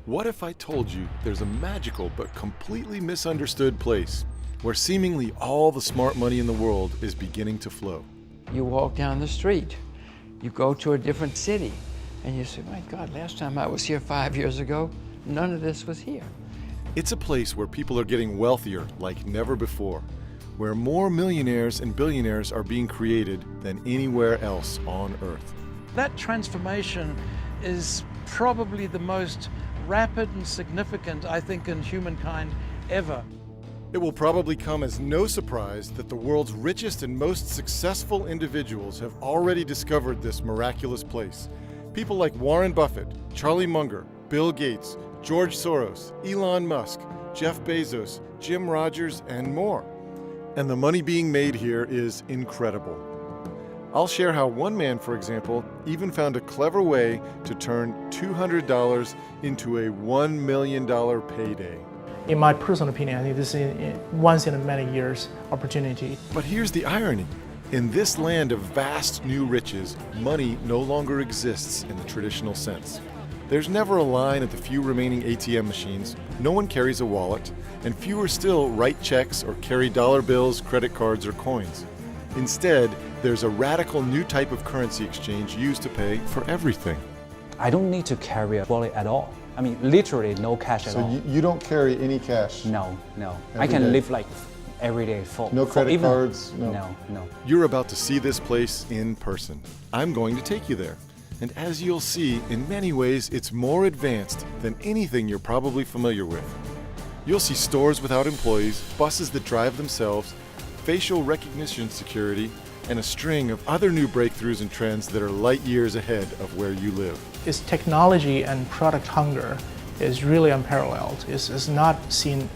What if I told you there's a magical but completely misunderstood place where seemingly all the smart money in the world is beginning to flow? You walk down the street, you go to a different city, and you say, my God, last time I was here 5 years ago, none of this was here. It's a place where people are getting wealthier like never before, where more millionaires and billionaires are being created than anywhere else on Earth. That transformation is probably the most rapid and significant, I think, in humankind ever. It will probably come as no surprise that the world's richest and most successful individuals have already discovered this miraculous place. People like Warren Buffett, Charlie Munger, Bill Gates, George Soros, Elon Musk, Jeff Bezos, Jim Rogers, and more. And the money being made here is incredible. I'll share how one man, for example, even found a clever way to turn $200 into a $1 million payday. In my personal opinion, I think this is a once in a many years opportunity. But here's the irony. In this land of vast new riches, money no longer exists in the traditional sense. There's never a line at the few remaining ATM machines, no one carries a wallet, and fewer still write checks or carry dollar bills, credit cards, or coins. Instead, there's a radical new type of currency exchange used to pay for everything. I don't need to carry a wallet at all. I mean, literally no cash at all. So you don't carry any cash? No. I Every can day? live like every day full. No credit even, cards? No. You're about to see this place in person. I'm going to take you there. And as you'll see, in many ways, it's more advanced than anything you're probably familiar with. You'll see stores without employees, buses that drive themselves, facial recognition security, and a string of other new breakthroughs and trends that are light years ahead of where you live. Its technology and product hunger is really unparalleled. It's not seen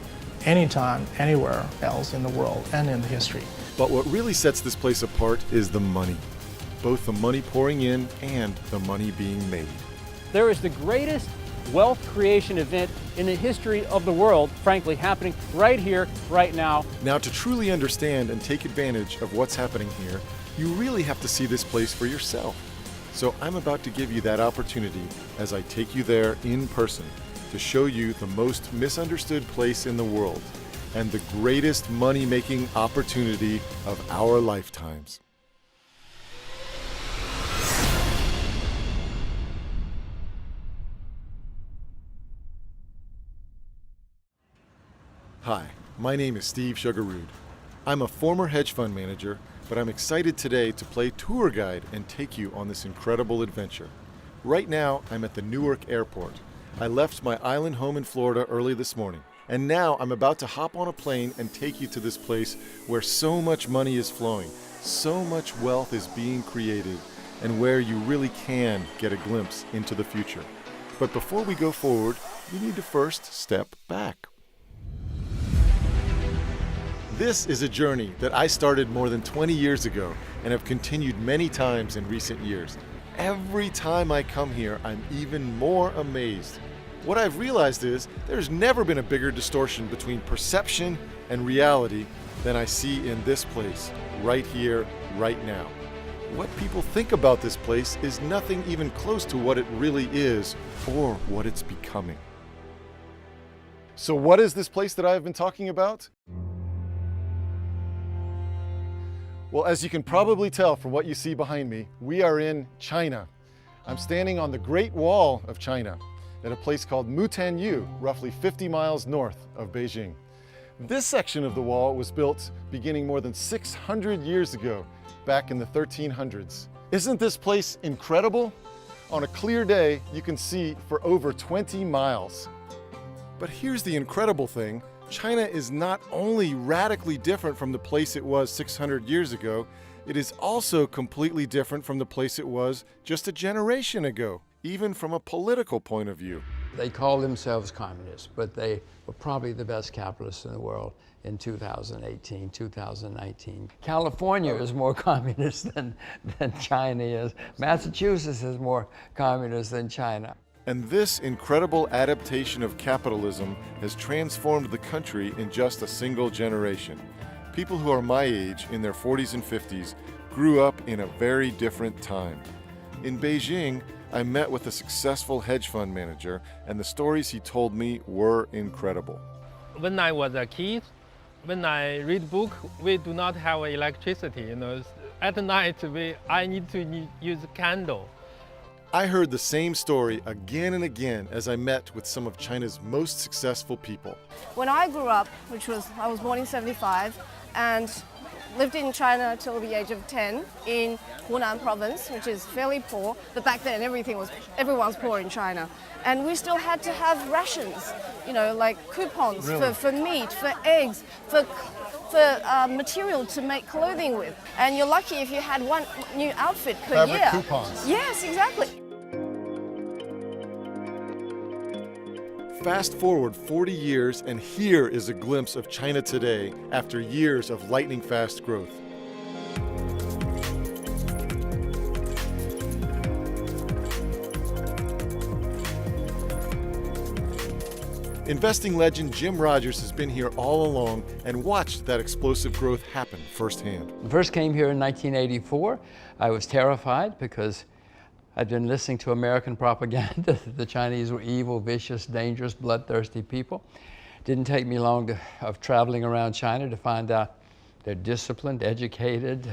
anytime, anywhere else in the world and in the history. But what really sets this place apart is the money. Both the money pouring in and the money being made. There is the greatest wealth creation event in the history of the world, frankly, happening right here, right now. Now, to truly understand and take advantage of what's happening here, you really have to see this place for yourself. So I'm about to give you that opportunity as I take you there in person to show you the most misunderstood place in the world and the greatest money-making opportunity of our lifetimes. Hi, my name is Steve Sugarrood. I'm a former hedge fund manager, but I'm excited today to play tour guide and take you on this incredible adventure. Right now, I'm at the Newark Airport. I left my island home in Florida early this morning, and now I'm about to hop on a plane and take you to this place where so much money is flowing, so much wealth is being created, and where you really can get a glimpse into the future. But before we go forward, we need to first step back. This is a journey that I started more than 20 years ago and have continued many times in recent years. Every time I come here, I'm even more amazed. What I've realized is there's never been a bigger distortion between perception and reality than I see in this place, right here, right now. What people think about this place is nothing even close to what it really is or what it's becoming. So what is this place that I've been talking about? Well, as you can probably tell from what you see behind me, we are in China. I'm standing on the Great Wall of China at a place called Mutianyu, roughly 50 miles north of Beijing. This section of the wall was built beginning more than 600 years ago, back in the 1300s. Isn't this place incredible? On a clear day, you can see for over 20 miles. But here's the incredible thing. China is not only radically different from the place it was 600 years ago, it is also completely different from the place it was just a generation ago, even from a political point of view. They call themselves communists, but they were probably the best capitalists in the world in 2018, 2019. California is more communist than China is. Massachusetts is more communist than China. And this incredible adaptation of capitalism has transformed the country in just a single generation. People who are my age, in their 40s and 50s, grew up in a very different time. In Beijing, I met with a successful hedge fund manager, and the stories he told me were incredible. When I was a kid, when I read book, we do not have electricity. At night I need to use candle. I heard the same story again and again as I met with some of China's most successful people. When I grew up, I was born in 75 and lived in China till the age of 10 in Hunan province, which is fairly poor, but back then everyone's poor in China. And we still had to have rations, like coupons for meat, for eggs, for material to make clothing with. And you're lucky if you had one new outfit per Fabric year. coupons. Yes, exactly. Fast forward 40 years, and here is a glimpse of China today after years of lightning-fast growth. Investing legend Jim Rogers has been here all along and watched that explosive growth happen firsthand. I first came here in 1984. I was terrified because I'd been listening to American propaganda that the Chinese were evil, vicious, dangerous, bloodthirsty people. Didn't take me long of traveling around China to find out they're disciplined, educated,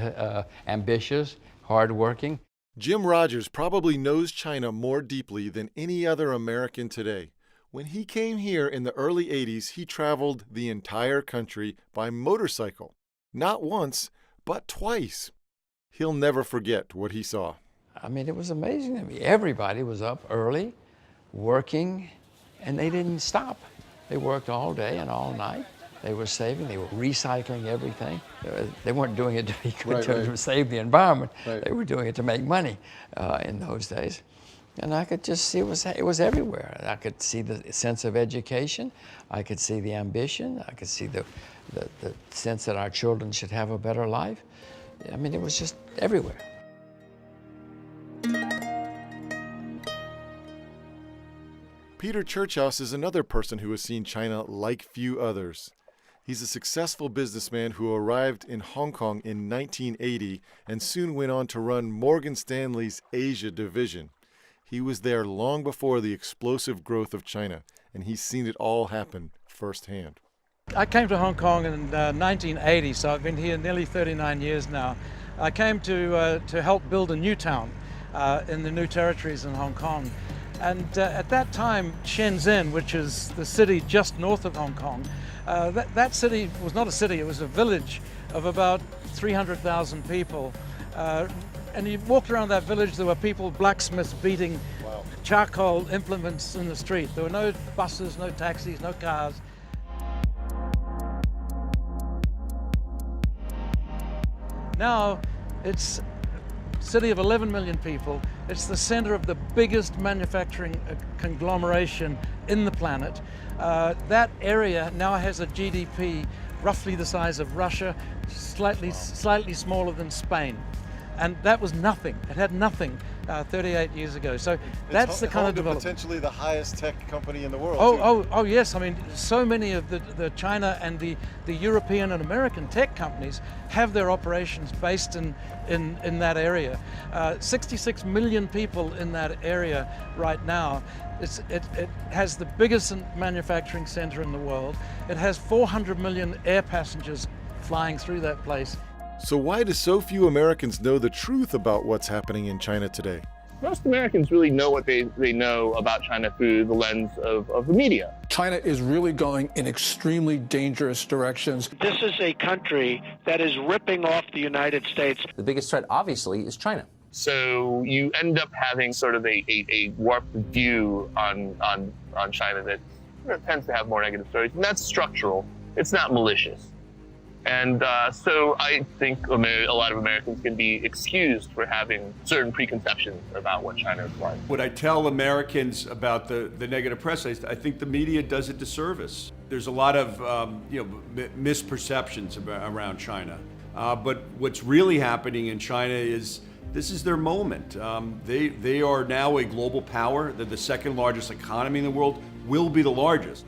ambitious, hardworking. Jim Rogers probably knows China more deeply than any other American today. When he came here in the early 80s, he traveled the entire country by motorcycle. Not once, but twice. He'll never forget what he saw. I mean, it was amazing to me. Everybody was up early, working, and they didn't stop. They worked all day and all night. They were saving, they were recycling everything. They weren't doing it to be good, to save the environment. Right. They were doing it to make money in those days. And I could just see it was everywhere. I could see the sense of education. I could see the ambition. I could see the sense that our children should have a better life. I mean, it was just everywhere. Peter Churchhouse is another person who has seen China like few others. He's a successful businessman who arrived in Hong Kong in 1980 and soon went on to run Morgan Stanley's Asia division. He was there long before the explosive growth of China, and he's seen it all happen firsthand. I came to Hong Kong in 1980, so I've been here nearly 39 years now. I came to help build a new town in the new territories in Hong Kong. And at that time, Shenzhen, which is the city just north of Hong Kong, that city was not a city, it was a village of about 300,000 people. And you walked around that village, there were people, blacksmiths beating charcoal implements in the street. There were no buses, no taxis, no cars. Now it's a city of 11 million people. It's the center of the biggest manufacturing conglomeration in the planet. That area now has a GDP roughly the size of Russia, slightly smaller than Spain. And that was nothing. It had nothing 38 years ago. So that's the kind of development. Potentially the highest tech company in the world. Oh yes. I mean, so many of the China and the European and American tech companies have their operations based in that area. 66 million people in that area right now. It has the biggest manufacturing center in the world. It has 400 million air passengers flying through that place. So why do so few Americans know the truth about what's happening in China today? Most Americans really know what they know about China through the lens of the media. China is really going in extremely dangerous directions. This is a country that is ripping off the United States. The biggest threat, obviously, is China. So you end up having sort of a warped view on China that tends to have more negative stories, and that's structural. It's not malicious. And so I think a lot of Americans can be excused for having certain preconceptions about what China is like. What I tell Americans about the negative press, I think the media does a disservice. There's a lot of misperceptions around China. But what's really happening in China is this is their moment. They are now a global power. They're the second largest economy in the world, will be the largest.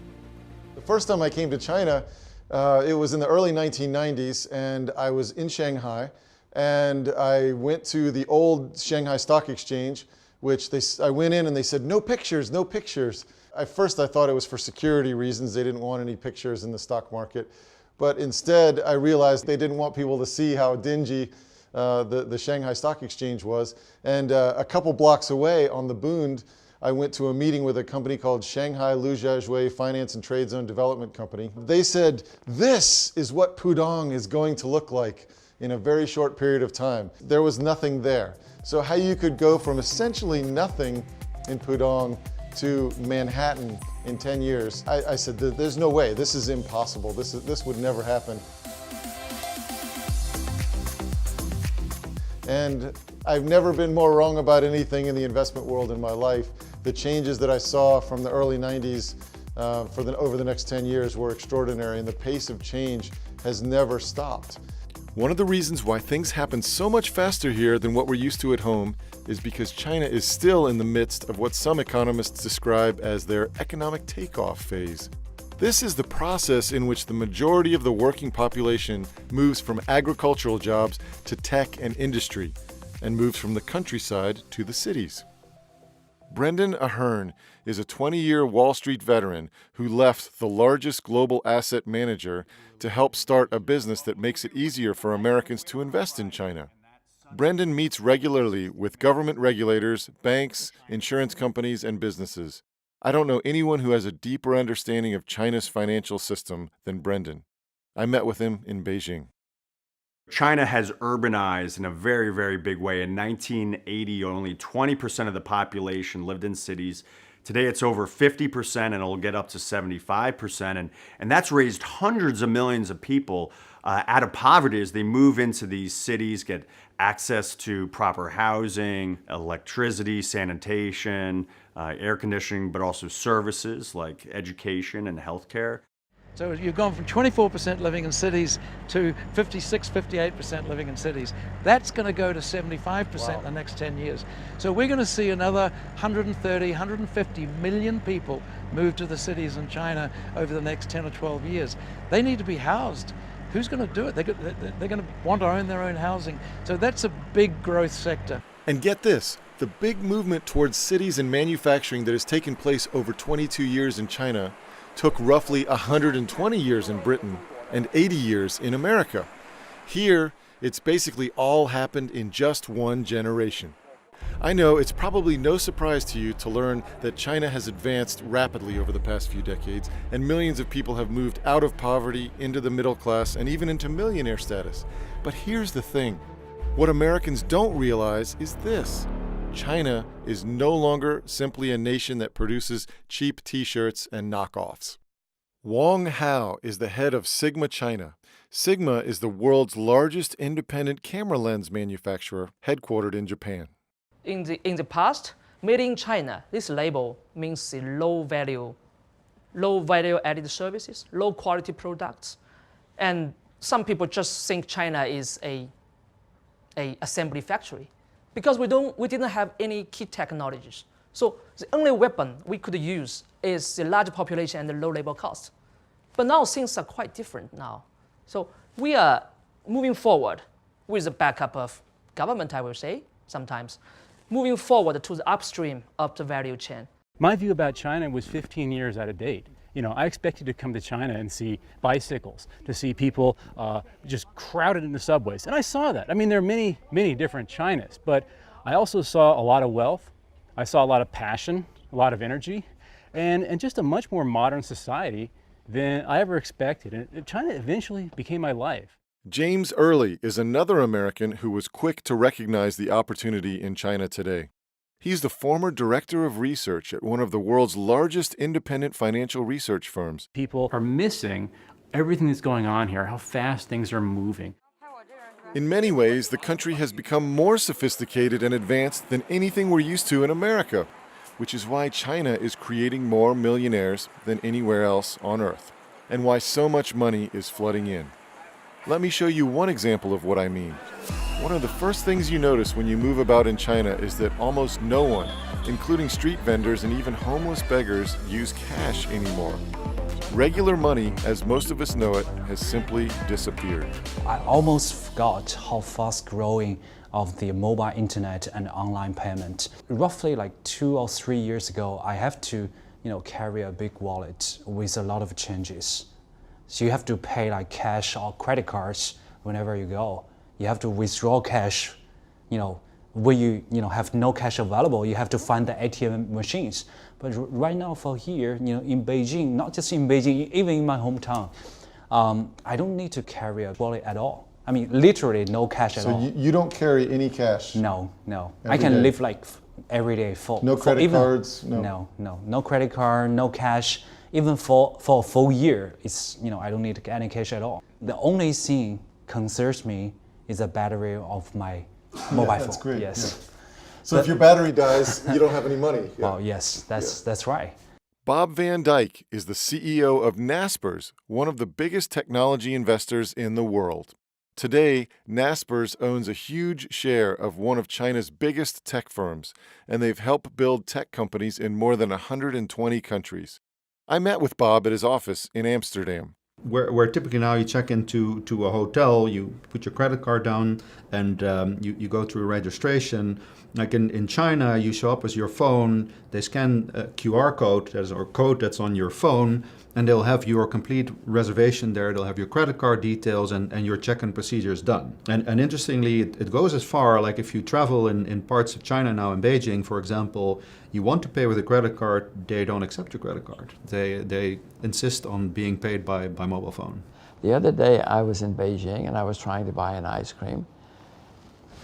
The first time I came to China, it was in the early 1990s, and I was in Shanghai, and I went to the old Shanghai Stock Exchange, which I went in and they said, no pictures, no pictures. At first I thought it was for security reasons. They didn't want any pictures in the stock market. But instead I realized they didn't want people to see how dingy the Shanghai Stock Exchange was. And a couple blocks away on the Bund, I went to a meeting with a company called Shanghai Lujiazhui Finance and Trade Zone Development Company. They said, this is what Pudong is going to look like in a very short period of time. There was nothing there. So how you could go from essentially nothing in Pudong to Manhattan in 10 years, I said, there's no way, this is impossible. This would never happen. And I've never been more wrong about anything in the investment world in my life. The changes that I saw from the early 90s over the next 10 years were extraordinary, and the pace of change has never stopped. One of the reasons why things happen so much faster here than what we're used to at home is because China is still in the midst of what some economists describe as their economic takeoff phase. This is the process in which the majority of the working population moves from agricultural jobs to tech and industry, and moves from the countryside to the cities. Brendan Ahern is a 20-year Wall Street veteran who left the largest global asset manager to help start a business that makes it easier for Americans to invest in China. Brendan meets regularly with government regulators, banks, insurance companies, and businesses. I don't know anyone who has a deeper understanding of China's financial system than Brendan. I met with him in Beijing. China has urbanized in a very, very big way. In 1980, only 20% of the population lived in cities. Today, it's over 50%, and it'll get up to 75%. And that's raised hundreds of millions of people out of poverty as they move into these cities, get access to proper housing, electricity, sanitation, air conditioning, but also services like education and healthcare. So you've gone from 24% living in cities to 56, 58% living in cities. That's going to go to 75% in the next 10 years. So we're going to see another 130, 150 million people move to the cities in China over the next 10 or 12 years. They need to be housed. Who's going to do it? They're going to want to own their own housing. So that's a big growth sector. And get this, the big movement towards cities and manufacturing that has taken place over 22 years in China took roughly 120 years in Britain and 80 years in America. Here, it's basically all happened in just one generation. I know it's probably no surprise to you to learn that China has advanced rapidly over the past few decades, and millions of people have moved out of poverty into the middle class and even into millionaire status. But here's the thing. What Americans don't realize is this. China is no longer simply a nation that produces cheap t-shirts and knockoffs. Wang Hao is the head of Sigma China. Sigma is the world's largest independent camera lens manufacturer, headquartered in Japan. In the past, made in China, this label means low value added services, low quality products. And some people just think China is a assembly factory, because we didn't have any key technologies. So the only weapon we could use is the large population and the low labor cost. But now things are quite different now. So we are moving forward with the backup of government, I will say, sometimes, moving forward to the upstream of the value chain. My view about China was 15 years out of date. You know, I expected to come to China and see bicycles, to see people just crowded in the subways. And I saw that. I mean, there are many, many different Chinas, but I also saw a lot of wealth. I saw a lot of passion, a lot of energy, and just a much more modern society than I ever expected. And China eventually became my life. James Early is another American who was quick to recognize the opportunity in China today. He's the former director of research at one of the world's largest independent financial research firms. People are missing everything that's going on here, how fast things are moving. In many ways, the country has become more sophisticated and advanced than anything we're used to in America, which is why China is creating more millionaires than anywhere else on Earth, and why so much money is flooding in. Let me show you one example of what I mean. One of the first things you notice when you move about in China is that almost no one, including street vendors and even homeless beggars, use cash anymore. Regular money, as most of us know it, has simply disappeared. I almost forgot how fast growing of the mobile internet and online payment. Roughly like 2 or 3 years ago, I have to, carry a big wallet with a lot of changes. So you have to pay like cash or credit cards whenever you go. You have to withdraw cash, when you have no cash available, you have to find the ATM machines. But right now for here, in Beijing, not just in Beijing, even in my hometown, I don't need to carry a wallet at all. I mean, literally no cash at all. So you don't carry any cash? No. I Every can day? live like every day full. No credit cards? No credit card, no cash. Even for a full year, it's I don't need any cash at all. The only thing concerns me is the battery of my mobile phone. That's great. Yes. Yeah. So if your battery dies, you don't have any money. Yeah. Oh yes, that's right. Bob Van Dyke is the CEO of Naspers, one of the biggest technology investors in the world. Today, Naspers owns a huge share of one of China's biggest tech firms, and they've helped build tech companies in more than 120 countries. I met with Bob at his office in Amsterdam. Where typically now you check into a hotel, you put your credit card down, and you go through registration. Like in China, you show up with your phone, they scan a QR code, or code that's on your phone, and they'll have your complete reservation there. They'll have your credit card details and your check-in procedures done. And interestingly, it goes as far, like if you travel in parts of China now, in Beijing, for example, you want to pay with a credit card, they don't accept your credit card. They insist on being paid by mobile phone. The other day I was in Beijing and I was trying to buy an ice cream.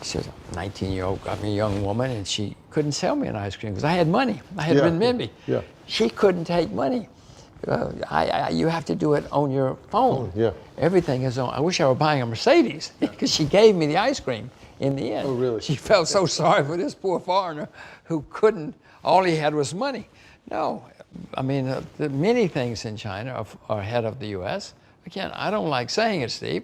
She was a 19-year-old, young woman, and she couldn't sell me an ice cream because I had money. I had renminbi. Yeah. She couldn't take money. You have to do it on your phone. Yeah. Everything is on. I wish I were buying a Mercedes because she gave me the ice cream in the end. Oh, really? She felt so sorry for this poor foreigner who couldn't, all he had was money. No, the many things in China are ahead of the U.S. Again, I don't like saying it, Steve.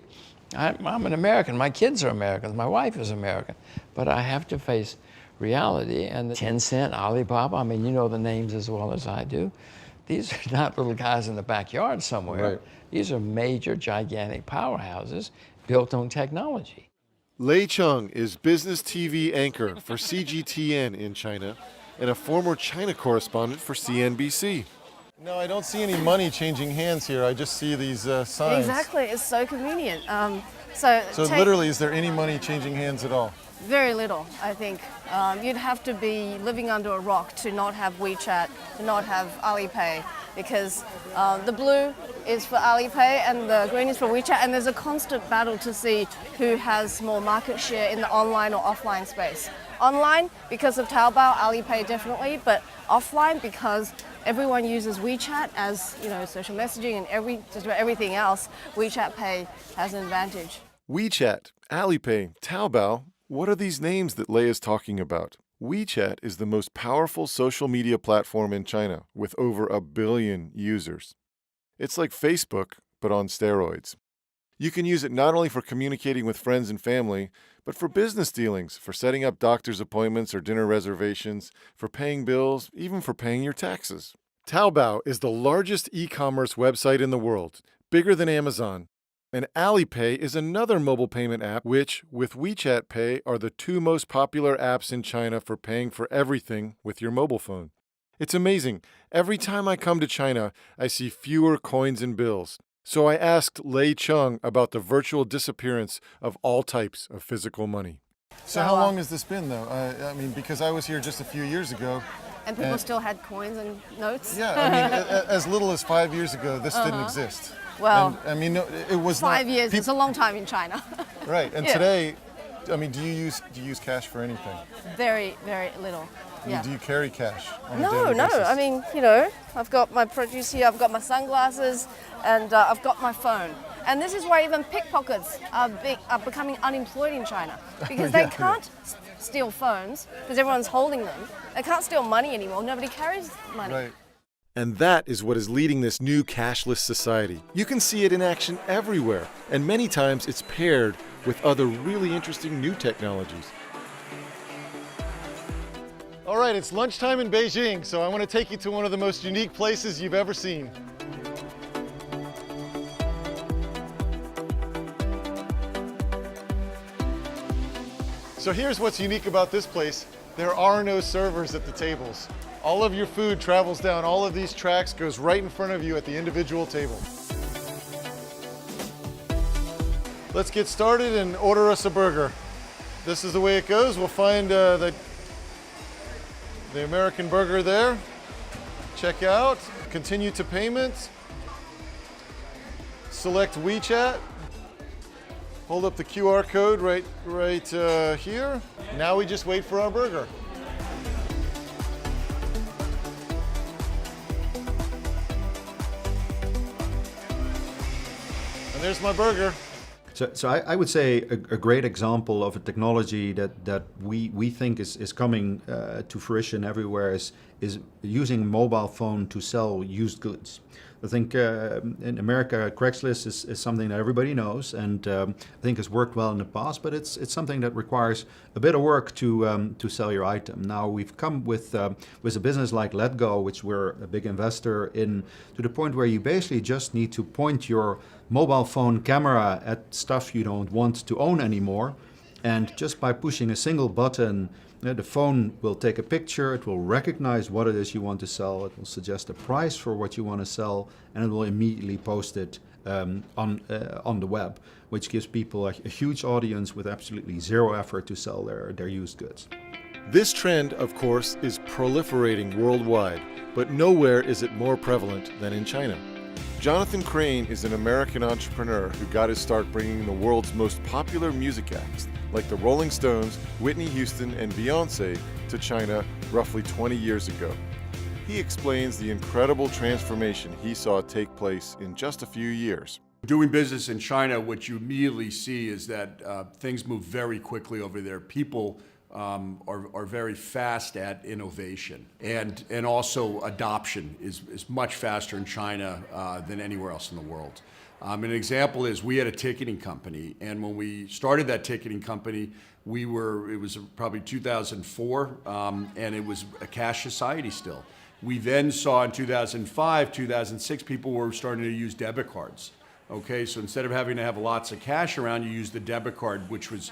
I'm an American. My kids are Americans. My wife is American. But I have to face reality. And Tencent, Alibaba, you know the names as well as I do. These are not little guys in the backyard somewhere. Right. These are major, gigantic powerhouses built on technology. Lei Chung is business TV anchor for CGTN in China and a former China correspondent for CNBC. No, I don't see any money changing hands here. I just see these signs. Exactly, it's so convenient. So literally, is there any money changing hands at all? Very little, I think. You'd have to be living under a rock to not have WeChat, to not have Alipay, because the blue is for Alipay and the green is for WeChat, and there's a constant battle to see who has more market share in the online or offline space. Online, because of Taobao, Alipay definitely, but offline because everyone uses WeChat as social messaging and just about everything else. WeChat Pay has an advantage. WeChat, Alipay, Taobao, what are these names that Lei is talking about? WeChat is the most powerful social media platform in China with over 1 billion users. It's like Facebook, but on steroids. You can use it not only for communicating with friends and family, but for business dealings, for setting up doctor's appointments or dinner reservations, for paying bills, even for paying your taxes. Taobao is the largest e-commerce website in the world, bigger than Amazon. And Alipay is another mobile payment app which, with WeChat Pay, are the 2 most popular apps in China for paying for everything with your mobile phone. It's amazing. Every time I come to China, I see fewer coins and bills. So I asked Lei Chung about the virtual disappearance of all types of physical money. So how long has this been, though? Because I was here just a few years ago. And people still had coins and notes? Yeah, as little as 5 years ago, this didn't exist. Well, it was 5 years. It's a long time in China. Right, and today, do you use cash for anything? Very, very little. Yeah. Do you carry cash? No. I've got my produce here. I've got my sunglasses, and I've got my phone. And this is why even pickpockets are becoming unemployed in China because they can't steal phones because everyone's holding them. They can't steal money anymore. Nobody carries money. Right. And that is what is leading this new cashless society. You can see it in action everywhere, and many times it's paired with other really interesting new technologies. All right, it's lunchtime in Beijing, so I want to take you to one of the most unique places you've ever seen. So here's what's unique about this place. There are no servers at the tables. All of your food travels down all of these tracks, goes right in front of you at the individual table. Let's get started and order us a burger. This is the way it goes. We'll find the American burger there. Check out, continue to payments. Select WeChat. Hold up the QR code right here. Now we just wait for our burger. And there's my burger. So I would say a great example of a technology that we think is coming to fruition everywhere is using mobile phone to sell used goods. I think in America, Craigslist is something that everybody knows, and I think has worked well in the past. But it's something that requires a bit of work to sell your item. Now we've come with a business like Letgo, which we're a big investor in, to the point where you basically just need to point your mobile phone camera at stuff you don't want to own anymore, and just by pushing a single button, the phone will take a picture, it will recognize what it is you want to sell, it will suggest a price for what you want to sell, and it will immediately post it on the web, which gives people a huge audience with absolutely zero effort to sell their used goods. This trend, of course, is proliferating worldwide, but nowhere is it more prevalent than in China. Jonathan Crane is an American entrepreneur who got his start bringing the world's most popular music acts, like the Rolling Stones, Whitney Houston, and Beyoncé, to China roughly 20 years ago. He explains the incredible transformation he saw take place in just a few years. Doing business in China, what you immediately see is that things move very quickly over there. People are very fast at innovation, and also adoption is much faster in China than anywhere else in the world. An example is we had a ticketing company, and when we started that ticketing company, it was probably 2004, and it was a cash society still. We then saw in 2005, 2006, people were starting to use debit cards. Okay, so instead of having to have lots of cash around, you use the debit card, which was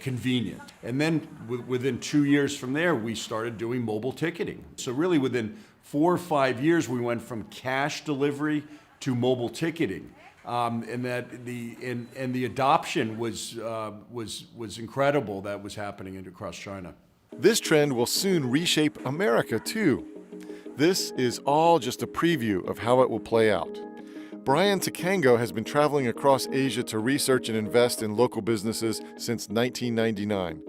convenient. And then within 2 years from there, we started doing mobile ticketing. So really within 4 or 5 years, we went from cash delivery to mobile ticketing. And the adoption was incredible that was happening across China. This trend will soon reshape America too. This is all just a preview of how it will play out. Brian Takango has been traveling across Asia to research and invest in local businesses since 1999.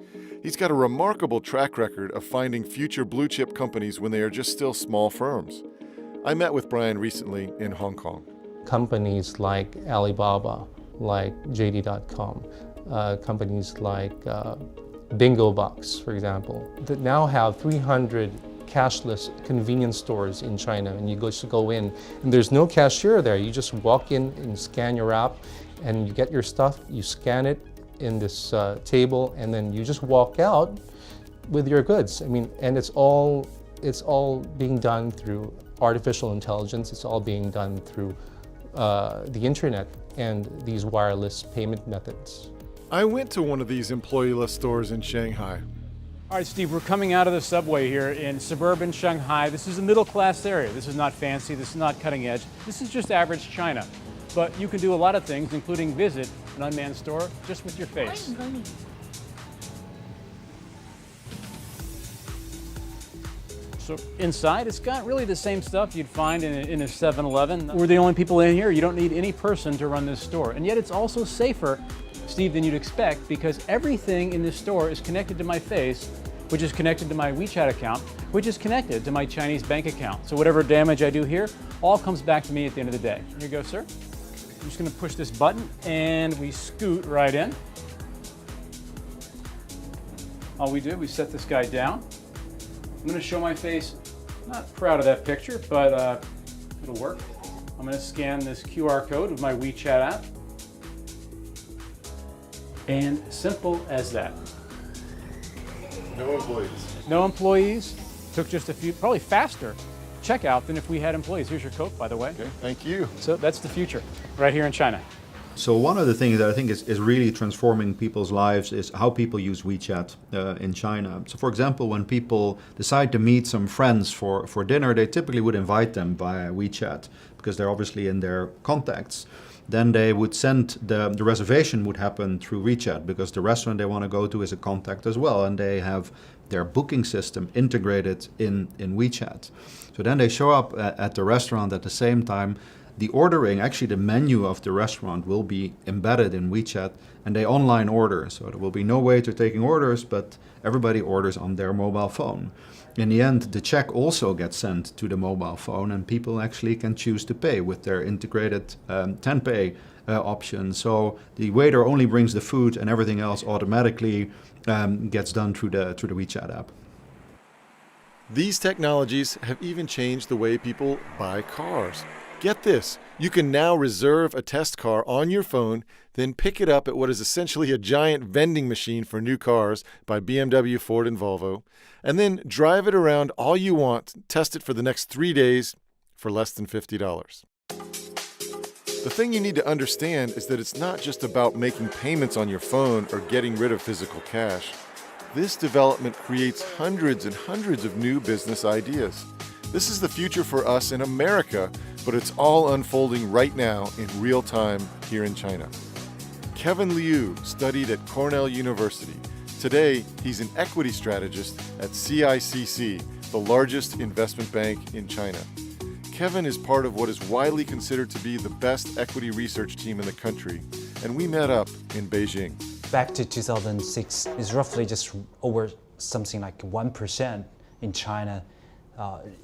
He's got a remarkable track record of finding future blue-chip companies when they are just still small firms. I met with Brian recently in Hong Kong. Companies like Alibaba, like JD.com, companies like BingoBox, for example, that now have 300 cashless convenience stores in China, and you just go in and there's no cashier there. You just walk in and scan your app and you get your stuff, you scan it in this table, and then you just walk out with your goods. I mean, and it's all being done through artificial intelligence. It's all being done through the internet and these wireless payment methods. I went to one of these employee-less stores in Shanghai. All right, Steve, we're coming out of the subway here in suburban Shanghai. This is a middle-class area. This is not fancy. This is not cutting edge. This is just average China. But you can do a lot of things, including visit an unmanned store just with your face. So inside, it's got really the same stuff you'd find in a 7-Eleven. We're the only people in here. You don't need any person to run this store. And yet it's also safer, Steve, than you'd expect, because everything in this store is connected to my face, which is connected to my WeChat account, which is connected to my Chinese bank account. So whatever damage I do here, all comes back to me at the end of the day. Here you go, sir. I'm just gonna push this button and we scoot right in. All we do, we set this guy down. I'm gonna show my face. I'm not proud of that picture, but it'll work. I'm gonna scan this QR code with my WeChat app. And simple as that. No employees. No employees. Took just a few, probably faster checkout than if we had employees. Here's your Coke, by the way. Okay, thank you. So that's the future, right here in China. So one of the things that I think is really transforming people's lives is how people use WeChat in China. So for example, when people decide to meet some friends for dinner, they typically would invite them via WeChat because they're obviously in their contacts. Then they would send, the reservation would happen through WeChat because the restaurant they want to go to is a contact as well, and they have their booking system integrated in WeChat. So then they show up at the restaurant at the same time. The ordering, actually the menu of the restaurant will be embedded in WeChat, and they online order. So there will be no waiter taking orders, but everybody orders on their mobile phone. In the end, the check also gets sent to the mobile phone, and people actually can choose to pay with their integrated Tenpay option. So the waiter only brings the food, and everything else automatically gets done through the WeChat app. These technologies have even changed the way people buy cars. Get this, you can now reserve a test car on your phone, then pick it up at what is essentially a giant vending machine for new cars by BMW, Ford, and Volvo, and then drive it around all you want, test it for the next 3 days for less than $50. The thing you need to understand is that it's not just about making payments on your phone or getting rid of physical cash. This development creates hundreds and hundreds of new business ideas. This is the future for us in America, but it's all unfolding right now in real time here in China. Kevin Liu studied at Cornell University. Today, he's an equity strategist at CICC, the largest investment bank in China. Kevin is part of what is widely considered to be the best equity research team in the country, and we met up in Beijing. Back to 2006, it's roughly just over something like 1% in China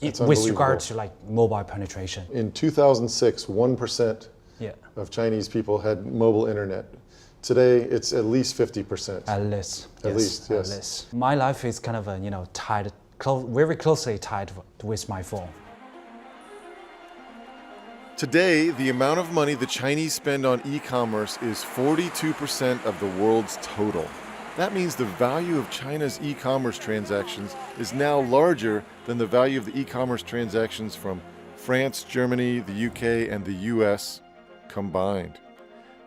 with regard to like mobile penetration. In 2006, 1% of Chinese people had mobile internet. Today, it's at least 50%. At least. At least, yes. At least. My life is kind of, tied, very closely tied with my phone. Today, the amount of money the Chinese spend on e-commerce is 42% of the world's total. That means the value of China's e-commerce transactions is now larger than the value of the e-commerce transactions from France, Germany, the UK, and the US combined.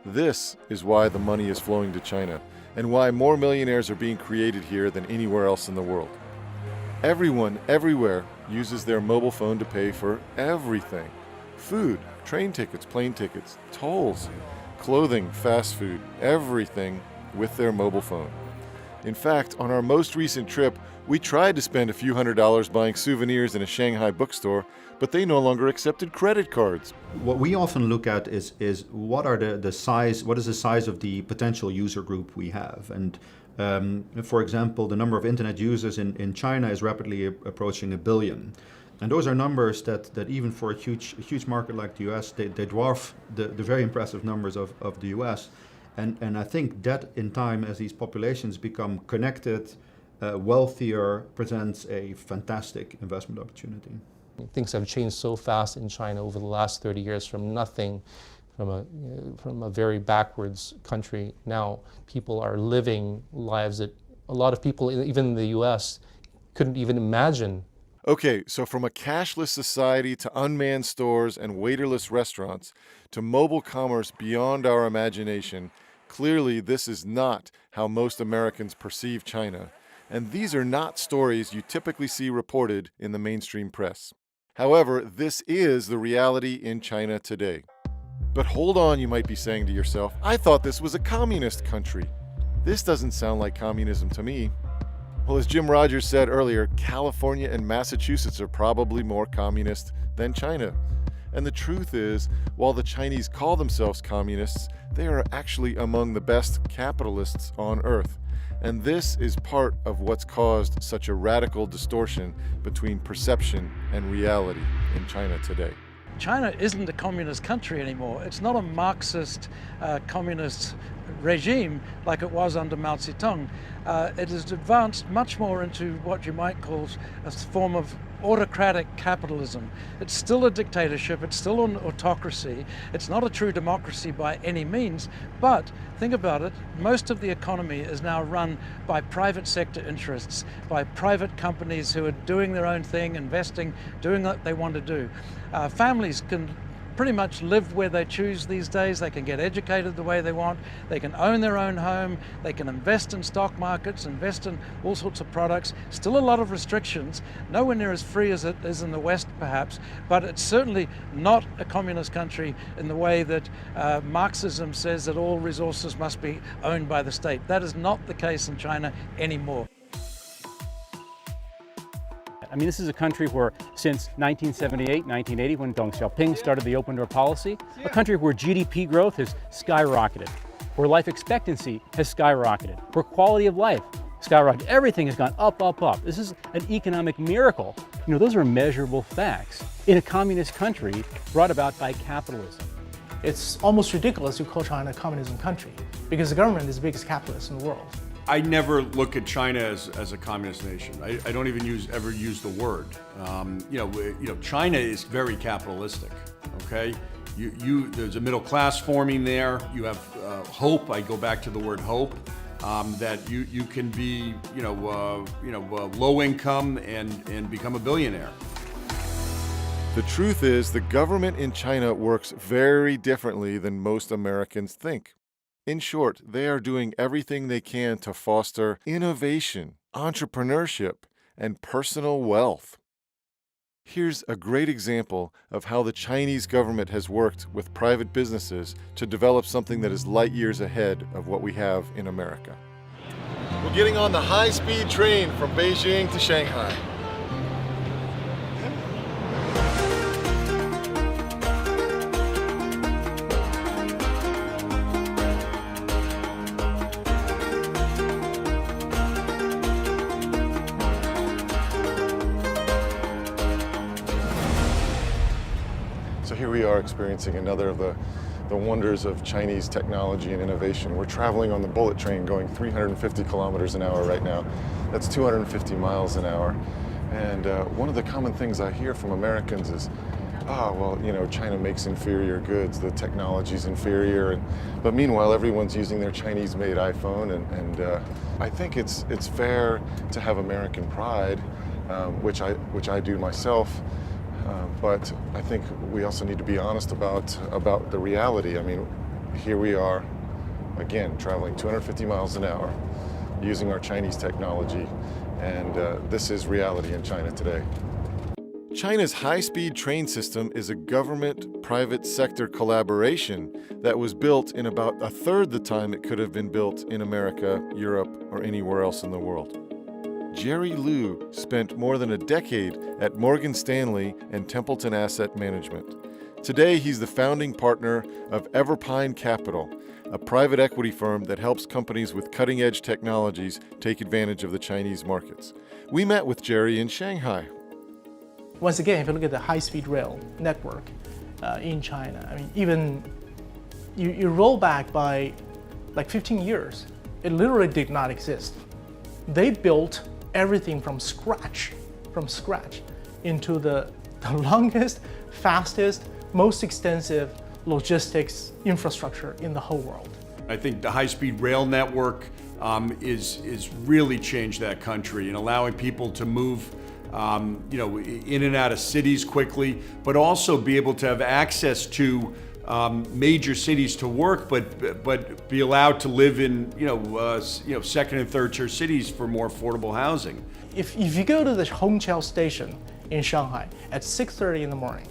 This is why the money is flowing to China, and why more millionaires are being created here than anywhere else in the world. Everyone, everywhere, uses their mobile phone to pay for everything. Food, train tickets, plane tickets, tolls, clothing, fast food, everything with their mobile phone. In fact, on our most recent trip, we tried to spend a few $100s buying souvenirs in a Shanghai bookstore, but they no longer accepted credit cards. What we often look at is what is the size of the potential user group we have. And for example, the number of internet users in China is rapidly approaching 1 billion. And those are numbers that even for a huge market like the US, they dwarf the very impressive numbers of the US. And I think that in time, as these populations become connected, wealthier, presents a fantastic investment opportunity. Things have changed so fast in China over the last 30 years from nothing, from a very backwards country. Now people are living lives that a lot of people, even in the US, couldn't even imagine. Okay, so from a cashless society to unmanned stores and waiterless restaurants to mobile commerce beyond our imagination, clearly this is not how most Americans perceive China. And these are not stories you typically see reported in the mainstream press. However, this is the reality in China today. But hold on, you might be saying to yourself, I thought this was a communist country. This doesn't sound like communism to me. Well, as Jim Rogers said earlier, California and Massachusetts are probably more communist than China. And the truth is, while the Chinese call themselves communists, they are actually among the best capitalists on earth. And this is part of what's caused such a radical distortion between perception and reality in China today. China isn't a communist country anymore. It's not a Marxist communist regime like it was under Mao Zedong. It has advanced much more into what you might call a form of autocratic capitalism. It's still a dictatorship, it's still an autocracy, it's not a true democracy by any means, but think about it, most of the economy is now run by private sector interests, by private companies who are doing their own thing, investing, doing what they want to do. Families can pretty much live where they choose these days. They can get educated the way they want. They can own their own home. They can invest in stock markets, invest in all sorts of products. Still a lot of restrictions, nowhere near as free as it is in the West perhaps, but it's certainly not a communist country in the way that Marxism says that all resources must be owned by the state. That is not the case in China anymore. I mean, this is a country where since 1978, 1980, when Deng Xiaoping started the open door policy, a country where GDP growth has skyrocketed, where life expectancy has skyrocketed, where quality of life skyrocketed. Everything has gone up, up, up. This is an economic miracle. You know, those are measurable facts in a communist country brought about by capitalism. It's almost ridiculous to call China a communism country because the government is the biggest capitalist in the world. I never look at China as a communist nation. I don't even ever use the word. China is very capitalistic. Okay, there's a middle class forming there. You have hope. I go back to the word hope. That you can be low income and become a billionaire. The truth is, the government in China works very differently than most Americans think. In short, they are doing everything they can to foster innovation, entrepreneurship, and personal wealth. Here's a great example of how the Chinese government has worked with private businesses to develop something that is light years ahead of what we have in America. We're getting on the high-speed train from Beijing to Shanghai. So here we are experiencing another of the wonders of Chinese technology and innovation. We're traveling on the bullet train going 350 kilometers an hour right now. That's 250 miles an hour. And one of the common things I hear from Americans is, China makes inferior goods, the technology's inferior. But meanwhile, everyone's using their Chinese-made iPhone. And I think it's fair to have American pride, which I do myself. But I think we also need to be honest about the reality. I mean, here we are, again, traveling 250 miles an hour, using our Chinese technology, and this is reality in China today. China's high-speed train system is a government-private sector collaboration that was built in about a third the time it could have been built in America, Europe, or anywhere else in the world. Jerry Liu spent more than a decade at Morgan Stanley and Templeton Asset Management. Today, he's the founding partner of Everpine Capital, a private equity firm that helps companies with cutting-edge technologies take advantage of the Chinese markets. We met with Jerry in Shanghai. Once again, if you look at the high-speed rail network in China, I mean, even you roll back by like 15 years, it literally did not exist. They built everything from scratch into the longest, fastest, most extensive logistics infrastructure in the whole world. I think the high-speed rail network is really changed that country and allowing people to move in and out of cities quickly, but also be able to have access to major cities to work, but be allowed to live in second and third tier cities for more affordable housing. If you go to the Hongqiao station in Shanghai at 6:30 in the morning,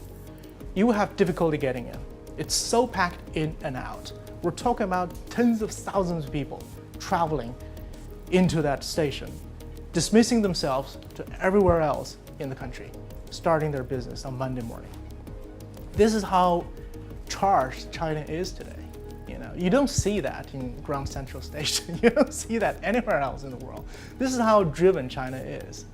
you will have difficulty getting in. It's so packed in and out. We're talking about tens of thousands of people traveling into that station, dismissing themselves to everywhere else in the country, starting their business on Monday morning. This is how charged China is today. You don't see that in Grand Central Station. You don't see that anywhere else in the world. This is how driven China is.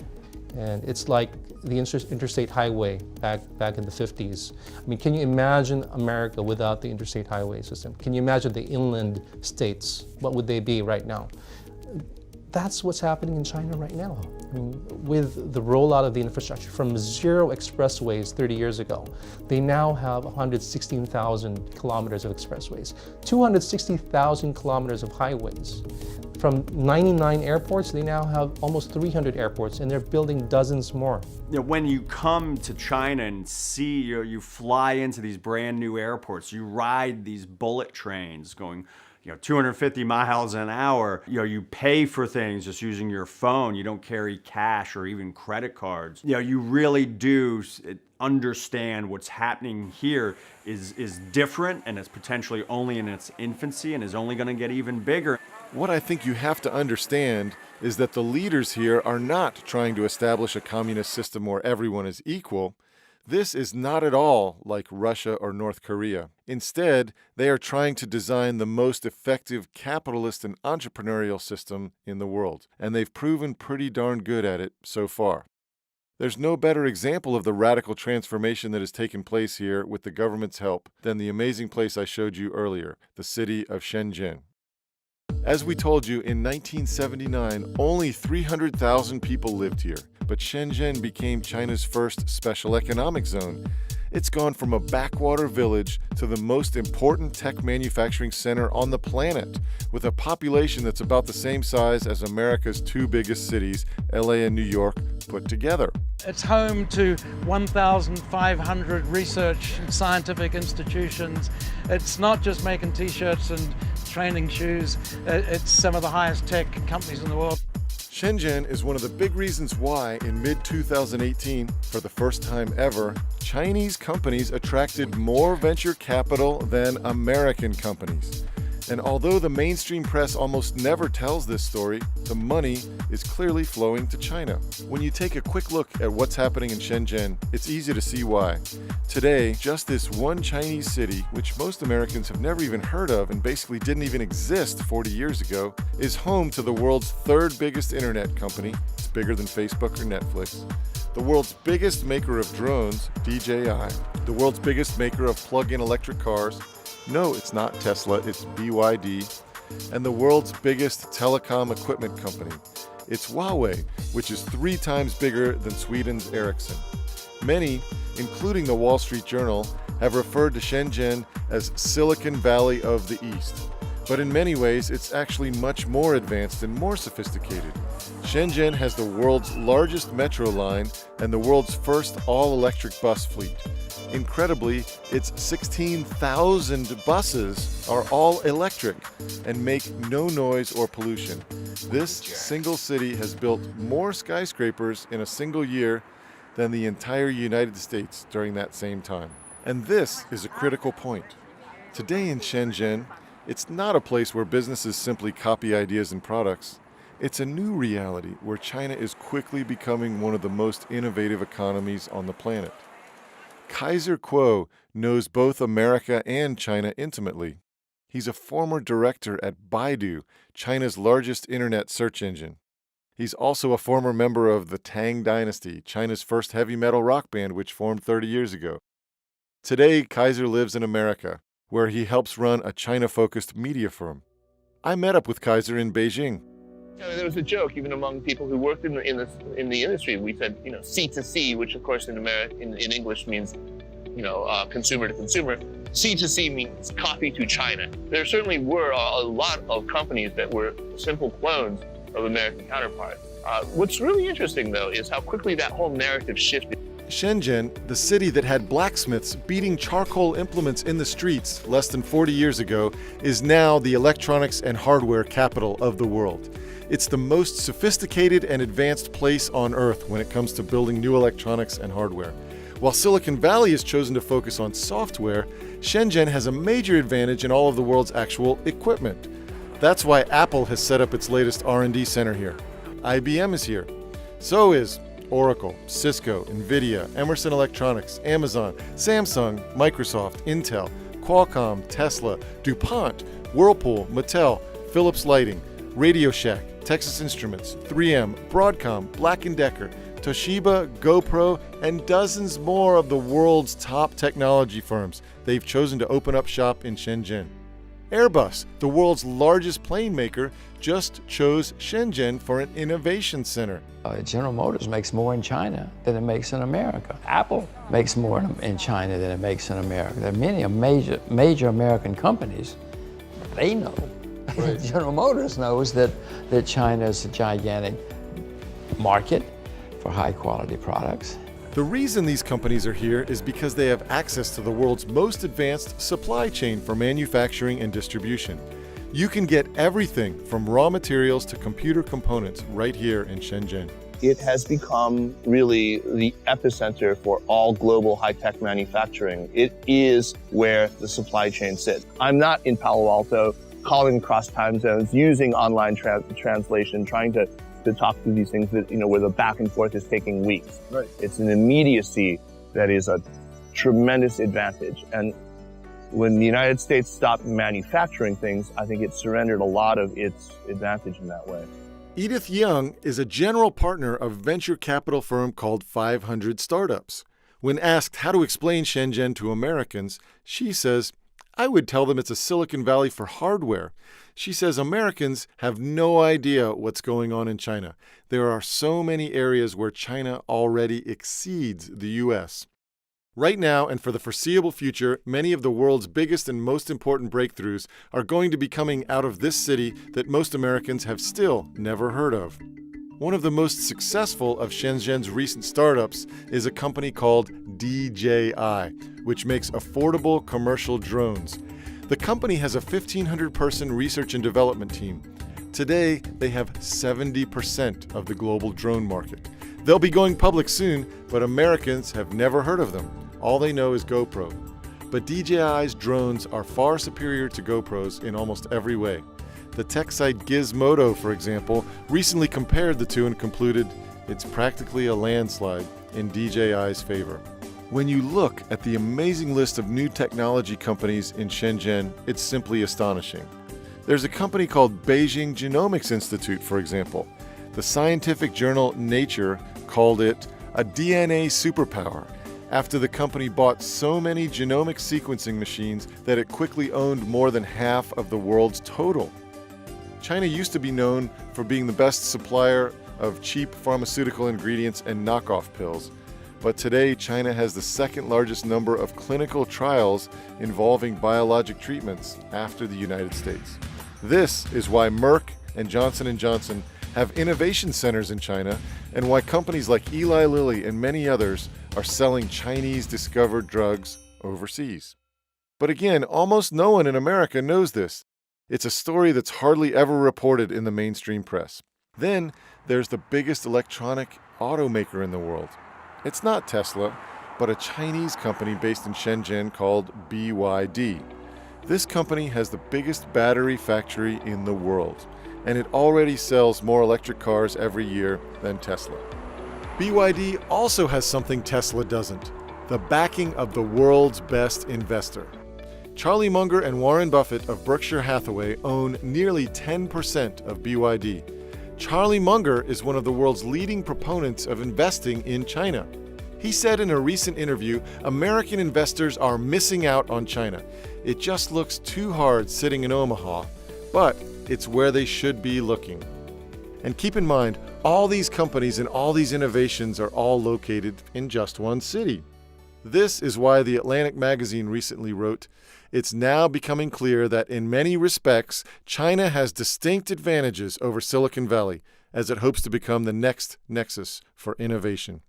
And it's like the interstate highway back in the 50s. I mean, can you imagine America without the interstate highway system? Can you imagine the inland states? What would they be right now? That's what's happening in China right now. I mean, with the rollout of the infrastructure from 0 expressways 30 years ago, they now have 116,000 kilometers of expressways, 260,000 kilometers of highways. From 99 airports, they now have almost 300 airports, and they're building dozens more. You know, when you come to China and see, you fly into these brand new airports, you ride these bullet trains going 250 miles an hour. You pay for things just using your phone. You don't carry cash or even credit cards. You really do understand what's happening here is different, and it's potentially only in its infancy and is only going to get even bigger. What I think you have to understand is that the leaders here are not trying to establish a communist system where everyone is equal. This is not at all like Russia or North Korea. Instead, they are trying to design the most effective capitalist and entrepreneurial system in the world, and they've proven pretty darn good at it so far. There's no better example of the radical transformation that has taken place here with the government's help than the amazing place I showed you earlier, the city of Shenzhen. As we told you, in 1979, only 300,000 people lived here, but Shenzhen became China's first special economic zone. It's gone from a backwater village to the most important tech manufacturing center on the planet, with a population that's about the same size as America's two biggest cities, LA and New York, put together. It's home to 1,500 research and scientific institutions. It's not just making t-shirts and training shoes. It's some of the highest tech companies in the world. Shenzhen is one of the big reasons why, in mid-2018, for the first time ever, Chinese companies attracted more venture capital than American companies. And although the mainstream press almost never tells this story, the money is clearly flowing to China. When you take a quick look at what's happening in Shenzhen, it's easy to see why. Today, just this one Chinese city, which most Americans have never even heard of and basically didn't even exist 40 years ago, is home to the world's third biggest internet company. It's bigger than Facebook or Netflix. The world's biggest maker of drones, DJI. The world's biggest maker of plug-in electric cars. No, it's not Tesla, it's BYD. And the world's biggest telecom equipment company. It's Huawei, which is 3 times bigger than Sweden's Ericsson. Many, including the Wall Street Journal, have referred to Shenzhen as Silicon Valley of the East. But in many ways, it's actually much more advanced and more sophisticated. Shenzhen has the world's largest metro line and the world's first all-electric bus fleet. Incredibly, its 16,000 buses are all electric and make no noise or pollution. This single city has built more skyscrapers in a single year than the entire United States during that same time. And this is a critical point. Today in Shenzhen, it's not a place where businesses simply copy ideas and products. It's a new reality where China is quickly becoming one of the most innovative economies on the planet. Kaiser Kuo knows both America and China intimately. He's a former director at Baidu, China's largest internet search engine. He's also a former member of the Tang Dynasty, China's first heavy metal rock band which formed 30 years ago. Today, Kaiser lives in America, where he helps run a China-focused media firm. I met up with Kaiser in Beijing. There was a joke even among people who worked in the industry. We said, C2C, which of course in English means, consumer to consumer. C2C means copy to China. There certainly were a lot of companies that were simple clones of American counterparts. What's really interesting, though, is how quickly that whole narrative shifted. Shenzhen, the city that had blacksmiths beating charcoal implements in the streets less than 40 years ago, is now the electronics and hardware capital of the world. It's the most sophisticated and advanced place on Earth when it comes to building new electronics and hardware. While Silicon Valley has chosen to focus on software, Shenzhen has a major advantage in all of the world's actual equipment. That's why Apple has set up its latest R&D center here. IBM is here. So is Oracle, Cisco, Nvidia, Emerson Electronics, Amazon, Samsung, Microsoft, Intel, Qualcomm, Tesla, DuPont, Whirlpool, Mattel, Philips Lighting, Radio Shack, Texas Instruments, 3M, Broadcom, Black & Decker, Toshiba, GoPro, and dozens more of the world's top technology firms. They've chosen to open up shop in Shenzhen. Airbus, the world's largest plane maker, just chose Shenzhen for an innovation center. General Motors makes more in China than it makes in America. Apple makes more in China than it makes in America. There are many major American companies. They know General Motors knows that China is a gigantic market for high quality products. The reason these companies are here is because they have access to the world's most advanced supply chain for manufacturing and distribution. You can get everything from raw materials to computer components right here in Shenzhen. It has become really the epicenter for all global high-tech manufacturing. It is where the supply chain sits. I'm not in Palo Alto calling across time zones, using online translation, trying to talk through these things that, where the back and forth is taking weeks. Right. It's an immediacy that is a tremendous advantage. And when the United States stopped manufacturing things, I think it surrendered a lot of its advantage in that way. Edith Young is a general partner of a venture capital firm called 500 Startups. When asked how to explain Shenzhen to Americans, she says, I would tell them it's a Silicon Valley for hardware. She says Americans have no idea what's going on in China. There are so many areas where China already exceeds the U.S. Right now and for the foreseeable future, many of the world's biggest and most important breakthroughs are going to be coming out of this city that most Americans have still never heard of. One of the most successful of Shenzhen's recent startups is a company called DJI, which makes affordable commercial drones. The company has a 1,500-person research and development team. Today, they have 70% of the global drone market. They'll be going public soon, but Americans have never heard of them. All they know is GoPro. But DJI's drones are far superior to GoPros in almost every way. The tech site Gizmodo, for example, recently compared the two and concluded it's practically a landslide in DJI's favor. When you look at the amazing list of new technology companies in Shenzhen, it's simply astonishing. There's a company called Beijing Genomics Institute, for example. The scientific journal Nature called it a DNA superpower after the company bought so many genomic sequencing machines that it quickly owned more than half of the world's total. China used to be known for being the best supplier of cheap pharmaceutical ingredients and knockoff pills, but today China has the second largest number of clinical trials involving biologic treatments after the United States. This is why Merck and Johnson & Johnson have innovation centers in China, and why companies like Eli Lilly and many others are selling Chinese-discovered drugs overseas. But again, almost no one in America knows this. It's a story that's hardly ever reported in the mainstream press. Then there's the biggest electronic automaker in the world. It's not Tesla, but a Chinese company based in Shenzhen called BYD. This company has the biggest battery factory in the world, and it already sells more electric cars every year than Tesla. BYD also has something Tesla doesn't: the backing of the world's best investor. Charlie Munger and Warren Buffett of Berkshire Hathaway own nearly 10% of BYD. Charlie Munger is one of the world's leading proponents of investing in China. He said in a recent interview, American investors are missing out on China. It just looks too hard sitting in Omaha, but it's where they should be looking. And keep in mind, all these companies and all these innovations are all located in just one city. This is why The Atlantic magazine recently wrote, "It's now becoming clear that in many respects, China has distinct advantages over Silicon Valley as it hopes to become the next nexus for innovation."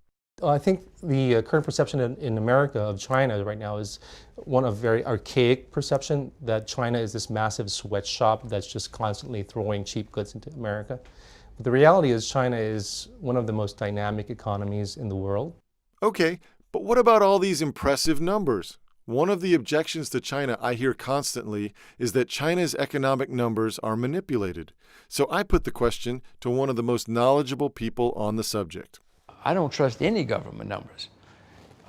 I think the current perception in America of China right now is one of very archaic perception that China is this massive sweatshop that's just constantly throwing cheap goods into America. But the reality is China is one of the most dynamic economies in the world. Okay, but what about all these impressive numbers? One of the objections to China I hear constantly is that China's economic numbers are manipulated. So I put the question to one of the most knowledgeable people on the subject. I don't trust any government numbers.